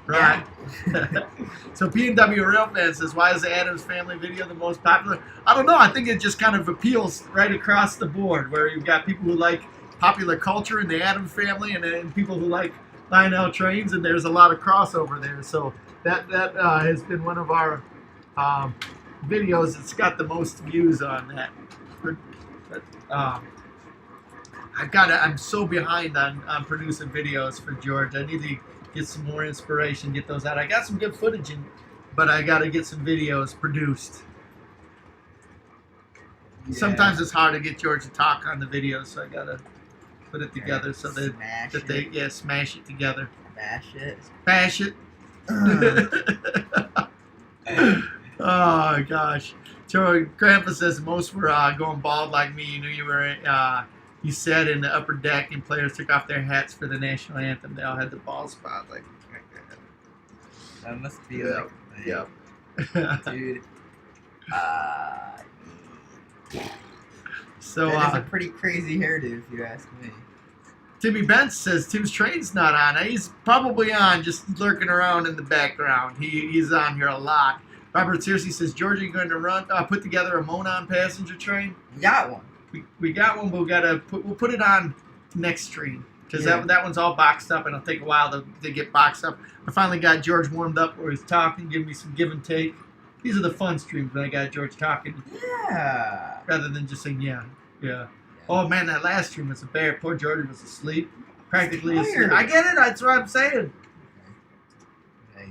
Right. Yeah. So P&W Railfan says, why is the Addams Family video the most popular? I don't know. I think it just kind of appeals right across the board, where you've got people who like popular culture in the Addams Family, and then people who like Lionel Trains, and there's a lot of crossover there. So that has been one of our videos that's got the most views on that. I'm so behind on producing videos for George. I need to get some more inspiration, get those out. I got some good footage, but I got to get some videos produced. Yeah. Sometimes it's hard to get George to talk on the videos, so I got to put it together so that they smash it together. Smash it. Bash it. Oh gosh. So Grandpa says most were going bald like me. You knew you were. You sat in the upper deck and players took off their hats for the national anthem. They all had the bald spot like. That must be Yep. like, Yep. dude. So That is a pretty crazy hairdo, if you ask me. Timmy Bentz says Tim's train's not on. He's probably on, just lurking around in the background. He's on here a lot. Robert Searcy says, George, are you going to put together a Monon passenger train? We got one. We got one, but we'll put it on next stream. Because Yeah. that one's all boxed up, and it'll take a while to get boxed up. I finally got George warmed up where he's talking, giving me some give and take. These are the fun streams when I got George talking. Yeah. Rather than just saying, yeah. Oh, man, that last stream was a bear. Poor George was asleep. Practically asleep. I get it. That's what I'm saying.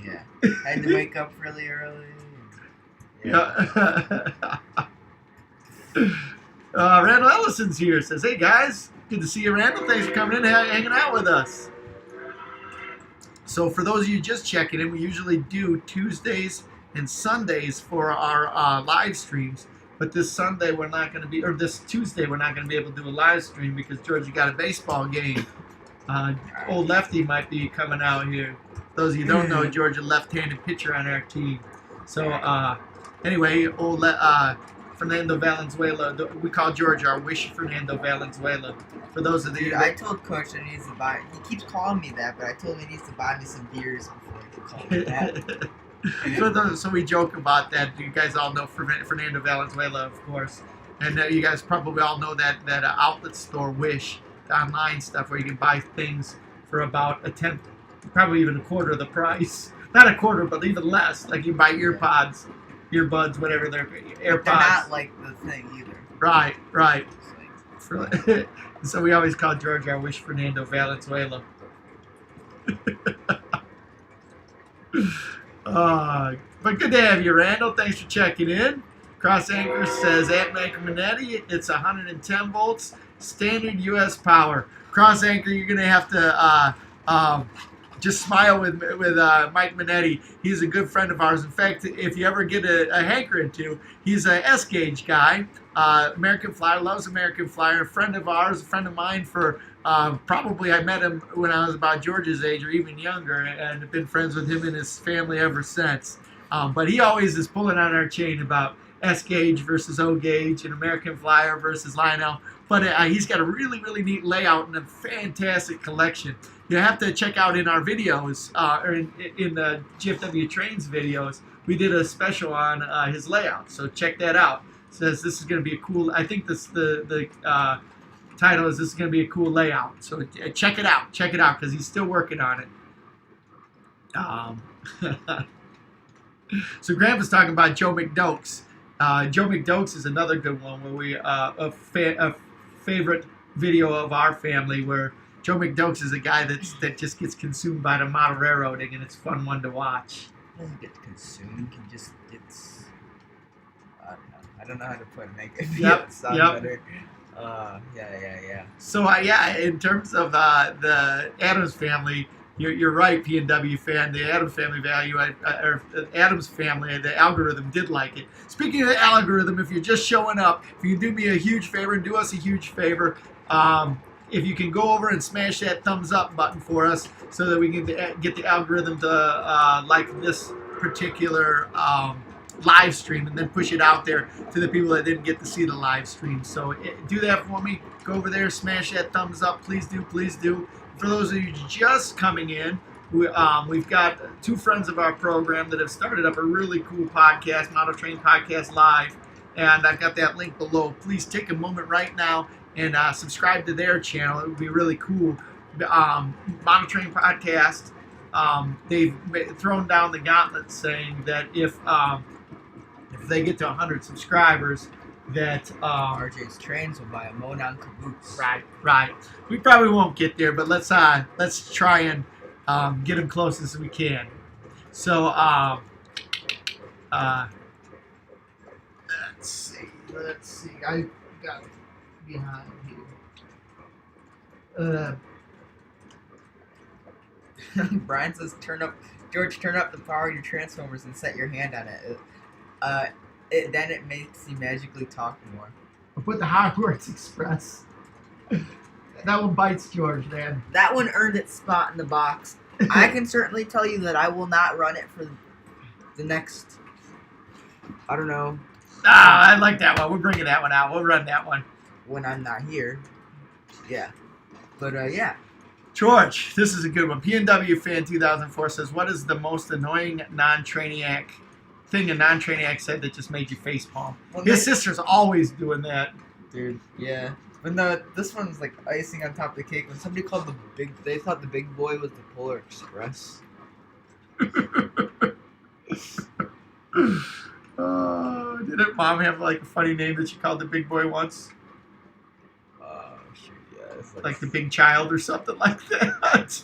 Yeah. Had to wake up really early. Yeah. Randall Ellison's here. Says, hey, guys. Good to see you, Randall. Thanks for coming in and hanging out with us. So for those of you just checking in, we usually do Tuesdays and Sundays for our live streams. But this Sunday we're not going to be, or this Tuesday we're not going to be able to do a live stream because Georgia got a baseball game. Old Lefty might be coming out here. Those of you who don't know, Georgia left-handed pitcher on our team. So anyway, Fernando Valenzuela, we call George our wish Fernando Valenzuela. For those of you, I told Coach that he needs to buy. He keeps calling me that, but I told him he needs to buy me some beers before he can call me that. So we joke about that. You guys all know Fernando Valenzuela, of course, and you guys probably all know that outlet store Wish, the online stuff where you can buy things for about a tenth, probably even a quarter of the price. Not a quarter, but even less. Like you buy earbuds, whatever they're AirPods. They're not like the thing either. Right. So we always call George our wish Fernando Valenzuela. But good to have you, Randall. Thanks for checking in. Cross Anchor says at Mike Minetti, it's 110 volts, standard U.S. power. Cross Anchor, you're gonna have to just smile with Mike Minetti. He's a good friend of ours. In fact, if you ever get a hankering to, he's a S-gauge guy. American Flyer, loves American Flyer. A friend of ours, a friend of mine for probably I met him when I was about George's age or even younger, and have been friends with him and his family ever since. But he always is pulling on our chain about S-gauge versus O-gauge and American Flyer versus Lionel. But he's got a really, really neat layout and a fantastic collection. You have to check out in our videos, or in the GFW Trains videos, we did a special on his layout. So check that out. Says this is going to be a cool, I think the title is this is going to be a cool layout. So check it out because he's still working on it. So Grandpa's talking about Joe McDokes. Joe McDokes is another good one where we a favorite video of our family where Joe McDokes is a guy that just gets consumed by the model railroading, and it's a fun one to watch. He doesn't get consumed. He just gets. I don't know how to make it sound better. Yeah. So in terms of the Addams family, you're right, P&W fan. The Addams family or Addams family, the algorithm did like it. Speaking of the algorithm, if you're just showing up, if you can do me a huge favor and do us a huge favor, if you can go over and smash that thumbs up button for us so that we can get the algorithm to like this particular live stream and then push it out there to the people that didn't get to see the live stream. So do that for me. Go over there, smash that thumbs up. Please do. For those of you just coming in, we've got two friends of our program that have started up a really cool podcast, Model Train Podcast Live, and I've got that link below. Please take a moment right now and subscribe to their channel. It would be really cool. Model Train Podcast, they've thrown down the gauntlet saying that if they get to 100 subscribers, that RJ's Trains will buy a Monon caboose. Right. We probably won't get there, but let's try and get them closest as we can. So let's see. I got behind here. Brian says, George, turn up the power of your transformers and set your hand on it. then it makes you magically talk more. We'll put the Hogwarts Express. That one bites George, man. That one earned its spot in the box. I can certainly tell you that I will not run it for the next, I don't know. Ah, I like that one. We're bringing that one out. We'll run that one. When I'm not here. Yeah. But, yeah. George, this is a good one. PNW Fan 2004 says, what is the most annoying non-Trainiac thing a non-Trainiac said that just made you facepalm? Well, His sister's always doing that. Dude, yeah. But no, this one's like icing on top of the cake. When somebody called they thought the big boy was the Polar Express. Didn't Mom have like a funny name that she called the big boy once? Shoot, yeah. It's Like the big child or something like that?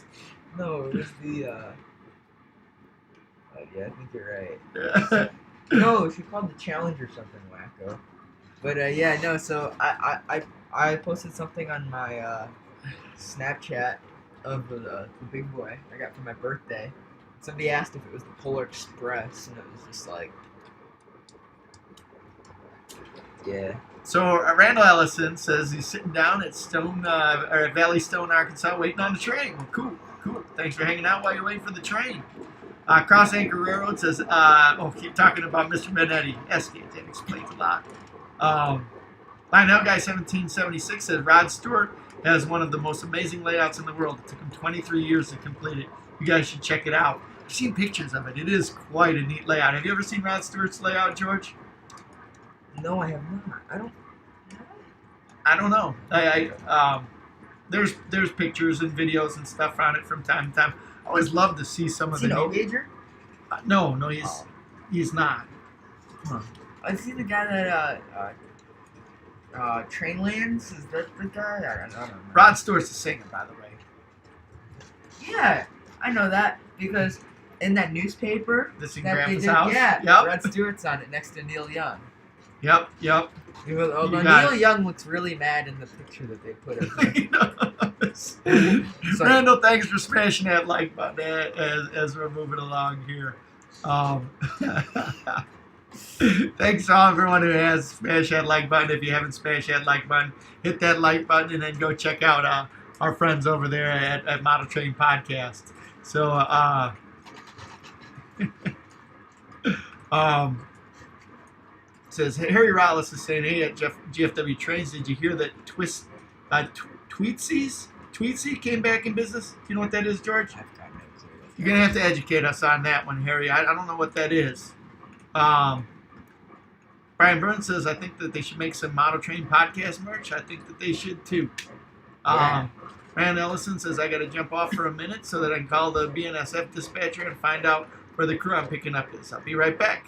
No, it was the, yeah, I think you're right. Yeah. No, she called the Challenger something wacko. But, yeah, no, so I posted something on my, Snapchat of the big boy I got for my birthday. Somebody asked if it was the Polar Express, and it was just like, yeah. So Randall Ellison says he's sitting down at Valley Stone, Arkansas, waiting on the train. Well, cool. Thanks for hanging out while you're waiting for the train. Cross Anchor Railroad says, keep talking about Mr. Benetti. Escape, that explains a lot. Lionel Guy 1776 says, Rod Stewart has one of the most amazing layouts in the world. It took him 23 years to complete it. You guys should check it out. I've seen pictures of it. It is quite a neat layout. Have you ever seen Rod Stewart's layout, George? No, I have not. I don't know. There's pictures and videos and stuff on it from time to time. I always love to see some of the. Is he an O-gager? No, he's not. Huh. I see the guy that Train Lands. Is that the guy? I don't know. Rod Stewart's the singer, by the way. Yeah, I know that because in that newspaper This in that they Grandpa's did, house. yeah, Yep. Rod Stewart's on it next to Neil Young. Yep. Although got Neil Young looks really mad in the picture that they put up there. So, Randall, thanks for smashing that like button as we're moving along here. Thanks to all everyone who has smashed that like button. If you haven't smashed that like button, hit that like button and then go check out our friends over there at Model Train Podcast. So, says Harry Rollis is saying, hey, at GFW Trains, did you hear that Tweetsy came back in business? Do you know what that is, George? I've got no clue. You're going to have to educate us on that one, Harry. I don't know what that is. Brian Burns says, I think that they should make some Model Train Podcast merch. I think that they should, too. Yeah. Rand Ellison says, I got to jump off for a minute so that I can call the BNSF dispatcher and find out where the crew I'm picking up is. I'll be right back.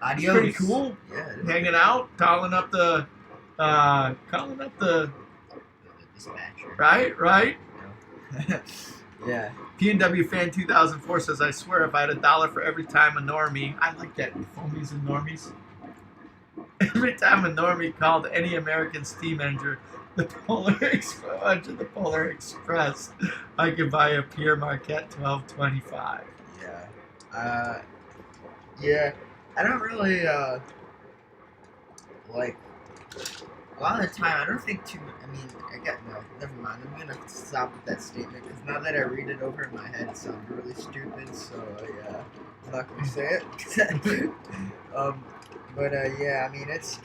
Adios. It's pretty cool. Yeah. Hanging out, calling up the Dispatcher. right. Yeah. PNW Fan 2004 says, I swear if I had $1 for every time a normie, I like that, foamies and normies. Every time a normie called any American steam engine the Polar Express, I could buy a Pierre Marquette 1225. Yeah. Yeah. I don't really, like, a lot of the time, I don't think too much. I mean, never mind. I'm going to stop with that statement because now that I read it over in my head, it sounds really stupid. So, yeah, I'm not going to say it. Yeah, I mean, it's,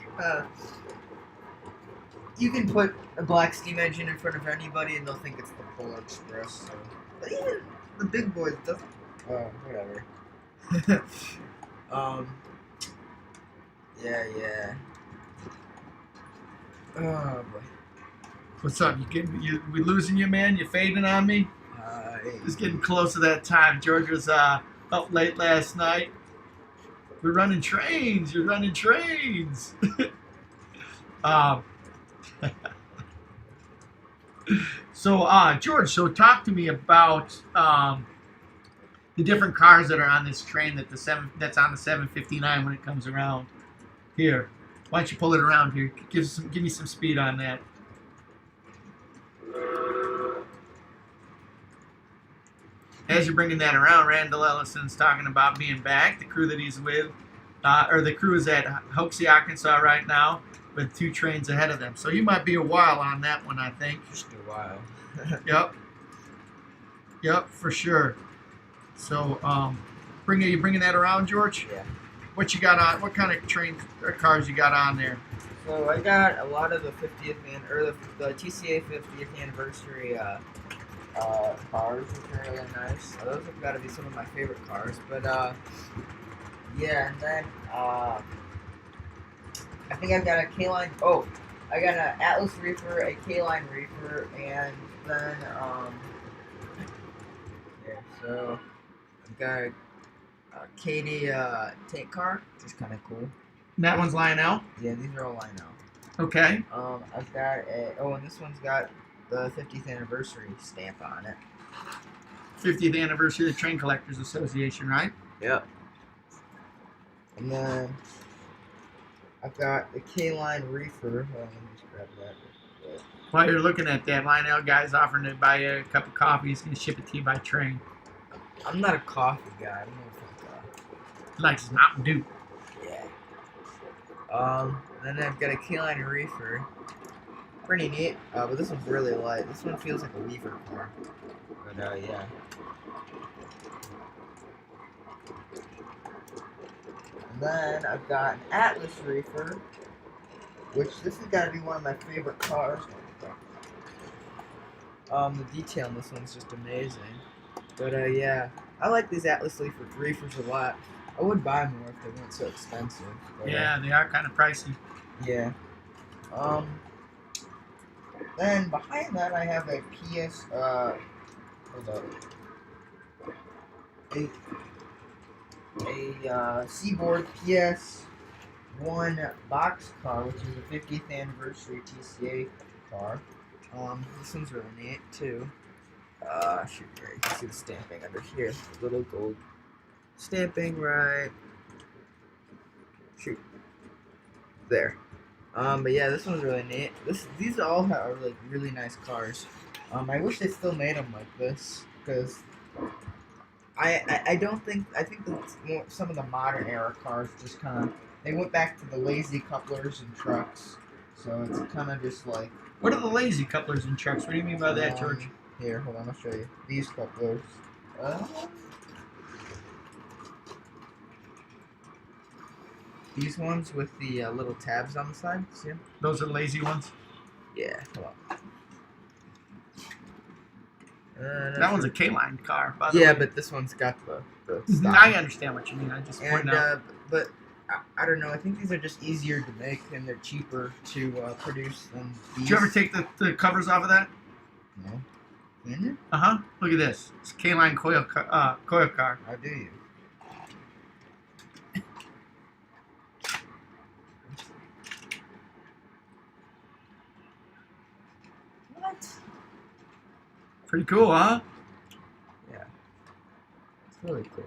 you can put a black steam engine in front of anybody and they'll think it's the Polar Express. So. But even the big boys doesn't, whatever. Yeah. Oh boy. What's up? We losing you, man? You fading on me? It's getting close to that time. George was up late last night. We're running trains. You're running trains. So, George, so talk to me about the different cars that are on this train that's on the 759 when it comes around. Here, why don't you pull it around here? Give me some speed on that. As you're bringing that around, Randall Ellison's talking about being back, the crew that he's with, or the crew is at Hoxie, Arkansas right now with 2 trains ahead of them. So you might be a while on that one, I think. Just a while. Yep. Yep, for sure. So, you bringing that around, George? Yeah. What you got on? What kind of trains or cars you got on there? So I got a lot of the 50th the TCA 50th anniversary cars, which are really nice. Those have got to be some of my favorite cars. But yeah, and then I think I've got a K-Line. Oh, I got an Atlas Reefer, a K-Line Reefer, and then yeah. So I've got a Katie tank car, which is kind of cool. And that one's Lionel. Yeah, these are all Lionel. Okay. I've got and this one's got the 50th anniversary stamp on it. 50th anniversary of the Train Collectors Association, right? Yep. And then I've got the K-Line Reefer. Hold on, let me just grab that. While you're looking at that, Lionel guy's offering to buy you a cup of coffee. He's going to ship it to you by train. I'm not a coffee guy. I don't know if He likes his Mountain Dew. yeah. Then I've got a K-Line Reefer. Pretty neat, but this one's really light. This one feels like a Weaver car. But yeah. And then I've got an Atlas Reefer, which this has got to be one of my favorite cars. The detail in this one's just amazing. But yeah, I like these Atlas Reefers a lot. I would buy more if they weren't so expensive. But, Yeah, they are kind of pricey. yeah. Then behind that I have a PS. Hold up. A Seaboard PS1 box car, which is a 50th anniversary TCA car. This one's really neat too. Shoot, you can see the stamping under here. Little gold stamping right. Shoot. There. But yeah, this one's really neat. These all are like really nice cars. I wish they still made them like this, because I think that some of the modern era cars just kind of, they went back to the lazy couplers and trucks. So it's kind of just like. What are the lazy couplers in trucks? What do you mean by that, George? Here, hold on, I'll show you. These couplers. These ones with the little tabs on the side. See them? Those are lazy ones? Yeah, hold on. That one's a K-Line car, by the way. Yeah, but this one's got the style. I understand what you mean. I just point out. But I don't know. I think these are just easier to make and they're cheaper to produce than these. Did you ever take the covers off of that? No. Didn't you? Uh-huh. Look at this. It's a K-Line coil car. How do you? What? Pretty cool, huh? Yeah. It's really cool.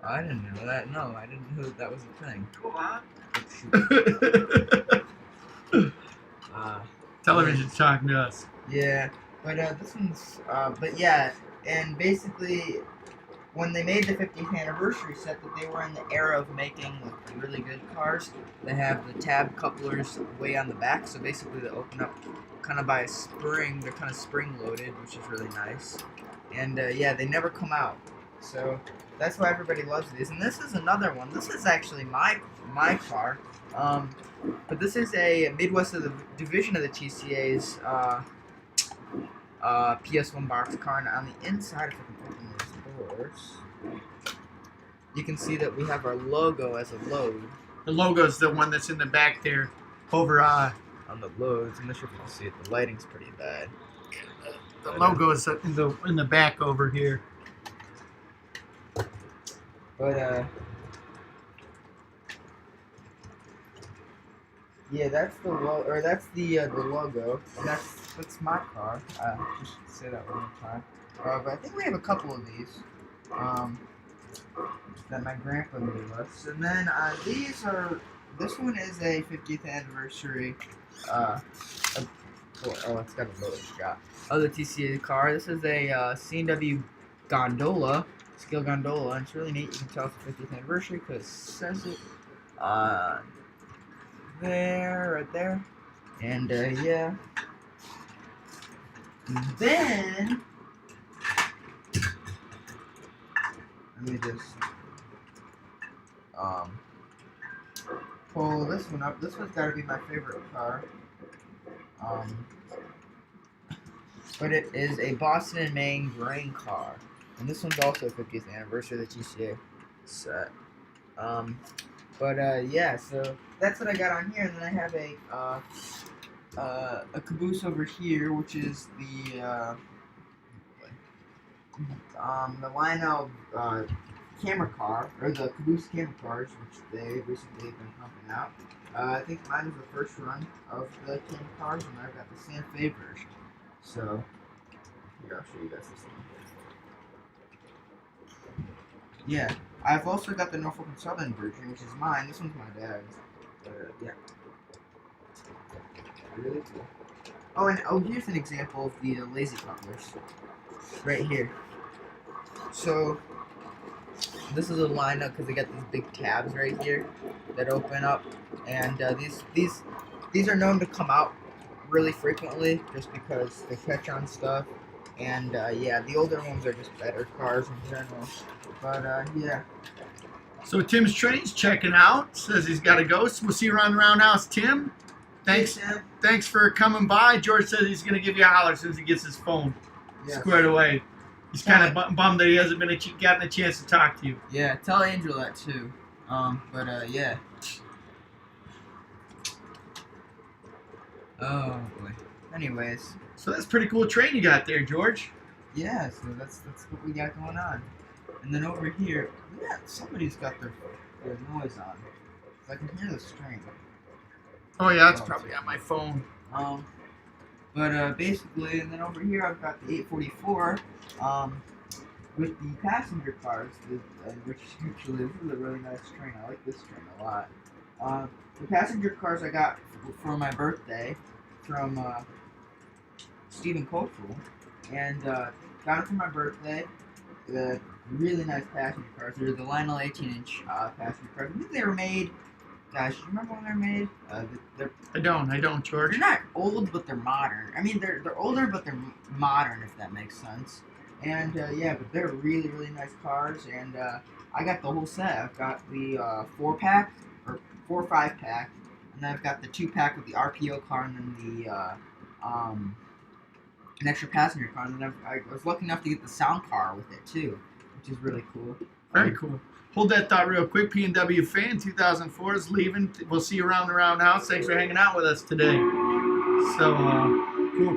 I didn't know that. No, I didn't know that was a thing. Cool, huh? Oh, shoot. Television's talking to us. Yeah, but this one's, but yeah, and basically, when they made the 50th anniversary set, that they were in the era of making like really good cars. They have the tab couplers way on the back, so basically they open up kind of by a spring. They're kind of spring loaded, which is really nice. And yeah, they never come out, so that's why everybody loves these. And this is another one. This is actually my car. But this is a Midwest of the division of the TCA's PS1 box car, and on the inside, if I can open these doors, you can see that we have our logo as a load. The logo's the one that's in the back there, over on the loads. I'm not sure if you can see it. The lighting's pretty bad. the logo is in the back over here. But yeah, that's the that's the logo. And that's my car. Just say that one more time. But I think we have a couple of these. That my grandpa gave us. And then these are. This one is a 50th anniversary. It's got a logo shot. Of the TCA car. This is a C&W gondola. scale gondola, and it's really neat. You can tell it's the 50th anniversary because it says it there, right there. And yeah. And then let me just pull this one up. This one's got to be my favorite car. But it is a Boston and Maine grain car, and this one's also 50th anniversary of the TCA set. Yeah, so that's what I got on here, and then I have a caboose over here, which is the Lionel camera car, or the caboose camera cars, which they recently have been pumping out. I think mine was the first run of the camera cars, and I've got the Santa Fe version. So, here, I'll show you guys this one. Yeah, I've also got the Norfolk and Southern version, which is mine. This one's my dad's. Yeah. Really cool. Oh, and here's an example of the lazy couplers. Right here. So, this is a lineup because they got these big tabs right here that open up, and these are known to come out really frequently just because they catch on stuff, and yeah, the older ones are just better cars in general. But yeah. So Tim's Train's checking out. Says he's got to go. So we'll see you around the roundhouse, Tim. Thanks. Hey, Tim. Thanks for coming by. George says he's going to give you a holler as soon as he gets his phone squared away. He's kind of bummed that he hasn't gotten a chance to talk to you. Yeah, tell Angel that too. Yeah. Oh boy. Anyways. So that's a pretty cool train you got there, George. Yeah, so that's what we got going on. And then over here, yeah, somebody's got their noise on. I can hear the string. Oh yeah, that's probably on my phone. Basically, and then over here I've got the 844, with the passenger cars, which actually this is a really nice train. I like this train a lot. The passenger cars I got for my birthday from Stephen Kofel, and got it for my birthday. The really nice passenger cars. They're the Lionel 18-inch passenger cars. I think they were made. Gosh, you remember when they're made? I don't, George. They're not old, but they're modern. I mean, they're older, but they're modern, if that makes sense. And yeah, but they're really, really nice cars. And I got the whole set. I've got the 4-pack or 4 or 5-pack, and then I've got the 2-pack with the RPO car, and then the an extra passenger car. And then I was lucky enough to get the sound car with it too, which is really cool. Very cool. Hold that thought real quick. P&W Fan 2004 is leaving. We'll see you around the roundhouse. Thanks for hanging out with us today. So,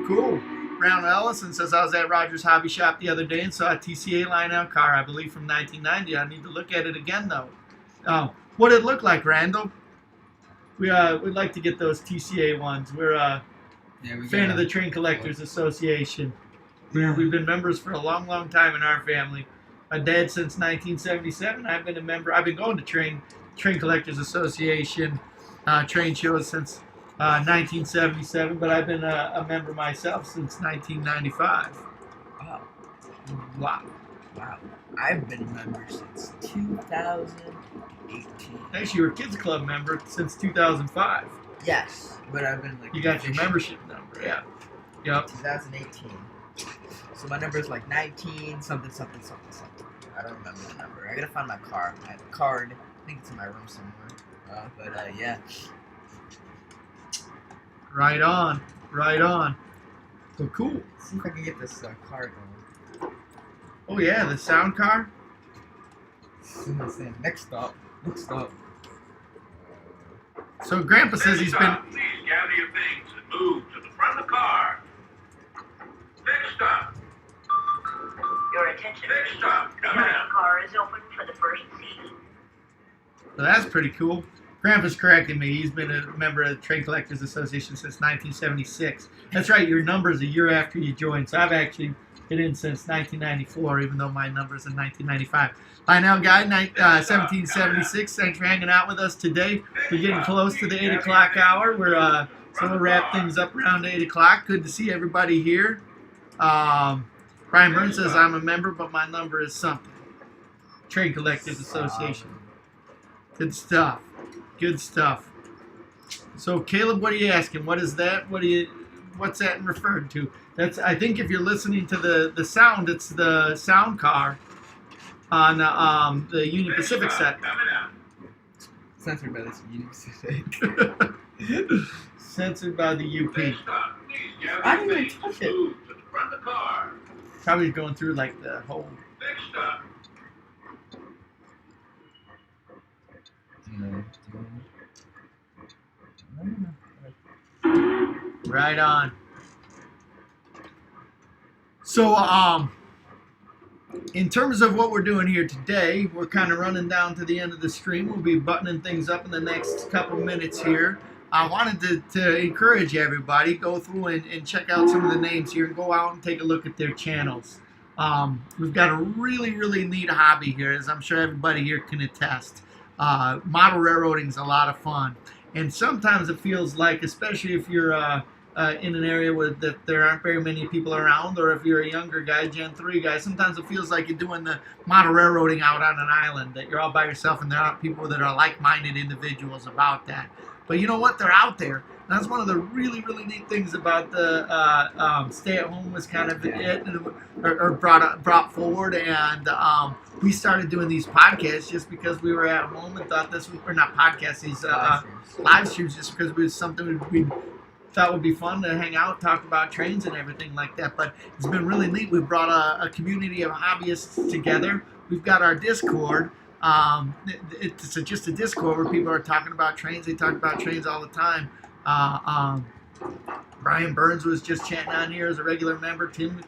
cool. Brown Ellison says, I was at Rogers Hobby Shop the other day and saw a TCA Lionel car, I believe from 1990. I need to look at it again, though. What did it look like, Randall? We'd like to get those TCA ones. We're a fan of the Train Collectors Association. We've been members for a long, long time in our family. My dad since 1977. I've been a member. I've been going to Train Collectors Association train shows since 1977, but I've been a member myself since 1995. Wow. I've been a member since 2018. Actually, you were a Kids Club member since 2005. Yes, but I've been like. You got your membership number, yeah. Yep. 2018. So my number is like 19 something. I don't remember the number. I gotta find my card. I think it's in my room somewhere. Yeah. Right on. So cool. Let's see if I can get this car going. Oh yeah, the sound car. Next stop. So Grandpa says he's been. Please gather your things and move to the front of the car. Next stop. Your attention, Next please. stop. The Come in. car is open for the first seat. So that's pretty cool. Grandpa's correcting me. He's been a member of the Train Collectors Association since 1976. That's right. Your number is a year after you joined. So I've actually been in since 1994, even though my number is in 1995. Lionel Guy, 1776. Thanks for hanging out with us today. We're getting close to the 8 o'clock hour. So we'll wrap things up around 8 o'clock. Good to see everybody here. Brian Burns says, I'm a member, but my number is something. Trade Collectors Association. Good stuff. Good stuff. So Caleb, what are you asking? What is that? What's that referred to? That's, I think if you're listening to the sound, it's the sound car on the Union Pacific set. Censored by this Union Pacific. Censored by the UP. I didn't even touch it. Move to the front of the car. Probably going through like the whole. Next up. Right on. So, in terms of what we're doing here today, we're kind of running down to the end of the stream. We'll be buttoning things up in the next couple minutes here. I wanted to encourage everybody, go through and check out some of the names here and go out and take a look at their channels. We've got a really, really neat hobby here, as I'm sure everybody here can attest. Model railroading is a lot of fun. And sometimes it feels like, especially if you're in an area where there aren't very many people around, or if you're a younger guy, Gen 3 guy, sometimes it feels like you're doing the model railroading out on an island, that you're all by yourself and there aren't people that are like-minded individuals about that. But you know what? They're out there. And that's one of the really, really neat things about the stay-at-home was kind of it, or brought forward. And we started doing these podcasts just because we were at home and thought this was, or not podcasts, these live streams, just because it was something we thought would be fun to hang out, talk about trains and everything like that. But it's been really neat. We've brought a community of hobbyists together. We've got our Discord. It's just a Discord where people are talking about trains. They talk about trains all the time. Brian Burns was just chatting on here as a regular member. Tim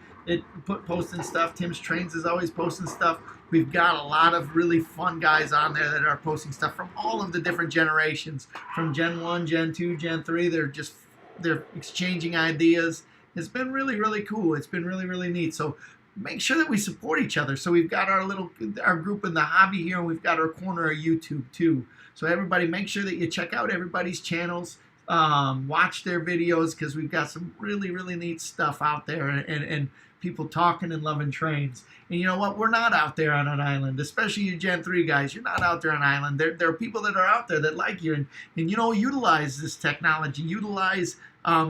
posting stuff. Tim's Trains is always posting stuff. We've got a lot of really fun guys on there that are posting stuff from all of the different generations, from Gen 1, Gen 2, Gen 3. They're exchanging ideas. It's been really, really cool. It's been really, really neat. So make sure that we support each other. So we've got our group in the hobby here, and we've got our corner of YouTube too. So everybody, make sure that you check out everybody's channels, watch their videos, because we've got some really, really neat stuff out there, and people talking and loving trains. And you know what? We're not out there on an island, especially you Gen 3 guys. You're not out there on an island. There are people that are out there that like you, and utilize this technology, utilize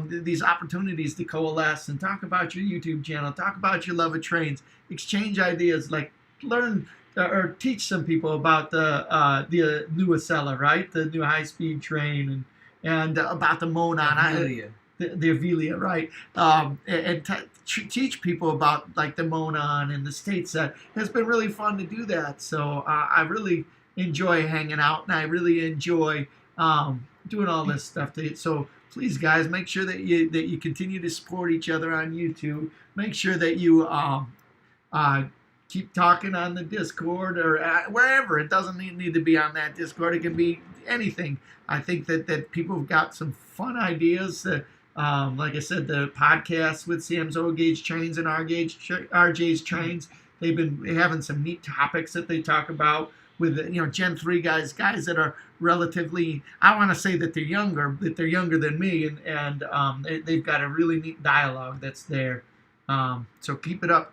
these opportunities to coalesce and talk about your YouTube channel, talk about your love of trains, exchange ideas, like learn or teach some people about the new Acela, right? The new high-speed train, and about the Monon, the Avelia, right? And teach people about like the Monon and the state set. It's been really fun to do that. So I really enjoy hanging out, and I really enjoy doing all this stuff. So please, guys, make sure that you continue to support each other on YouTube. Make sure that you keep talking on the Discord or wherever. It doesn't need to be on that Discord. It can be anything. I think that people have got some fun ideas. Like I said, the podcasts with Sam's O-Gauge Trains and RJ's Trains, they've been having some neat topics that they talk about with Gen 3 guys that are relatively, I want to say that they're younger than me, and they've got a really neat dialogue that's there. So keep it up.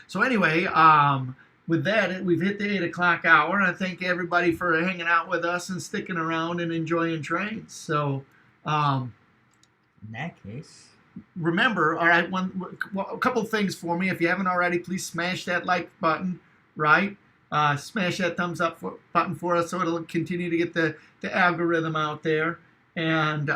So anyway, with that, we've hit the 8 o'clock hour, and I thank everybody for hanging out with us and sticking around and enjoying trains. So, in that case, remember, all right, a couple of things for me. If you haven't already, please smash that like button, right? Smash that thumbs up button for us so it'll continue to get the algorithm out there, and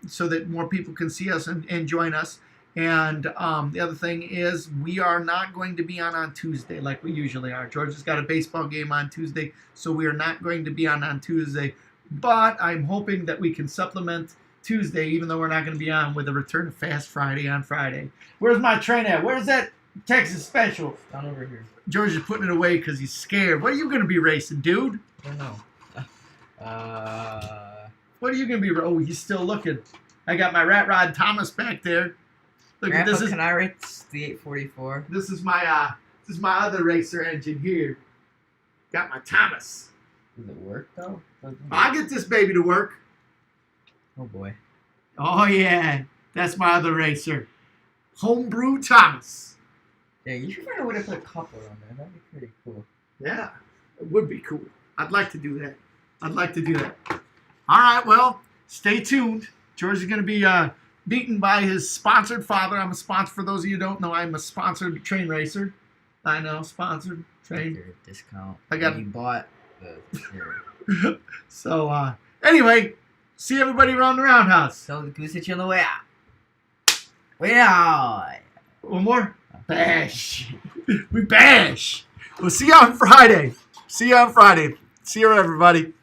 so that more people can see us and join us. And the other thing is, we are not going to be on Tuesday like we usually are. Georgia's got a baseball game on Tuesday, so we are not going to be on Tuesday. But I'm hoping that we can supplement Tuesday, even though we're not going to be on, with a return of Fast Friday on Friday. Where's my train at? Where's that Texas Special? Down over here. George is putting it away because he's scared. What are you going to be racing, dude? I don't know. What are you going to be? Oh, he's still looking. I got my Rat Rod Thomas back there. Look, Grandpa, can I race the 844? This is my other racer engine here. Got my Thomas. Does it work though? I get this baby to work. Oh boy. Oh yeah, that's my other racer, Homebrew Thomas. Yeah, you should find a way to put a coupler on there. That'd be pretty cool. Yeah, it would be cool. I'd like to do that. I'd like to do that. All right, well, stay tuned. George is going to be beaten by his sponsored father. I'm a sponsor. For those of you who don't know, I'm a sponsored train racer. I know, sponsored train. Your discount. I got- You bought the. So, anyway, see everybody around the roundhouse. Tell the goose that you're on the way out. Way out. One more. Bash. We bash. We'll see you on Friday. See you, everybody.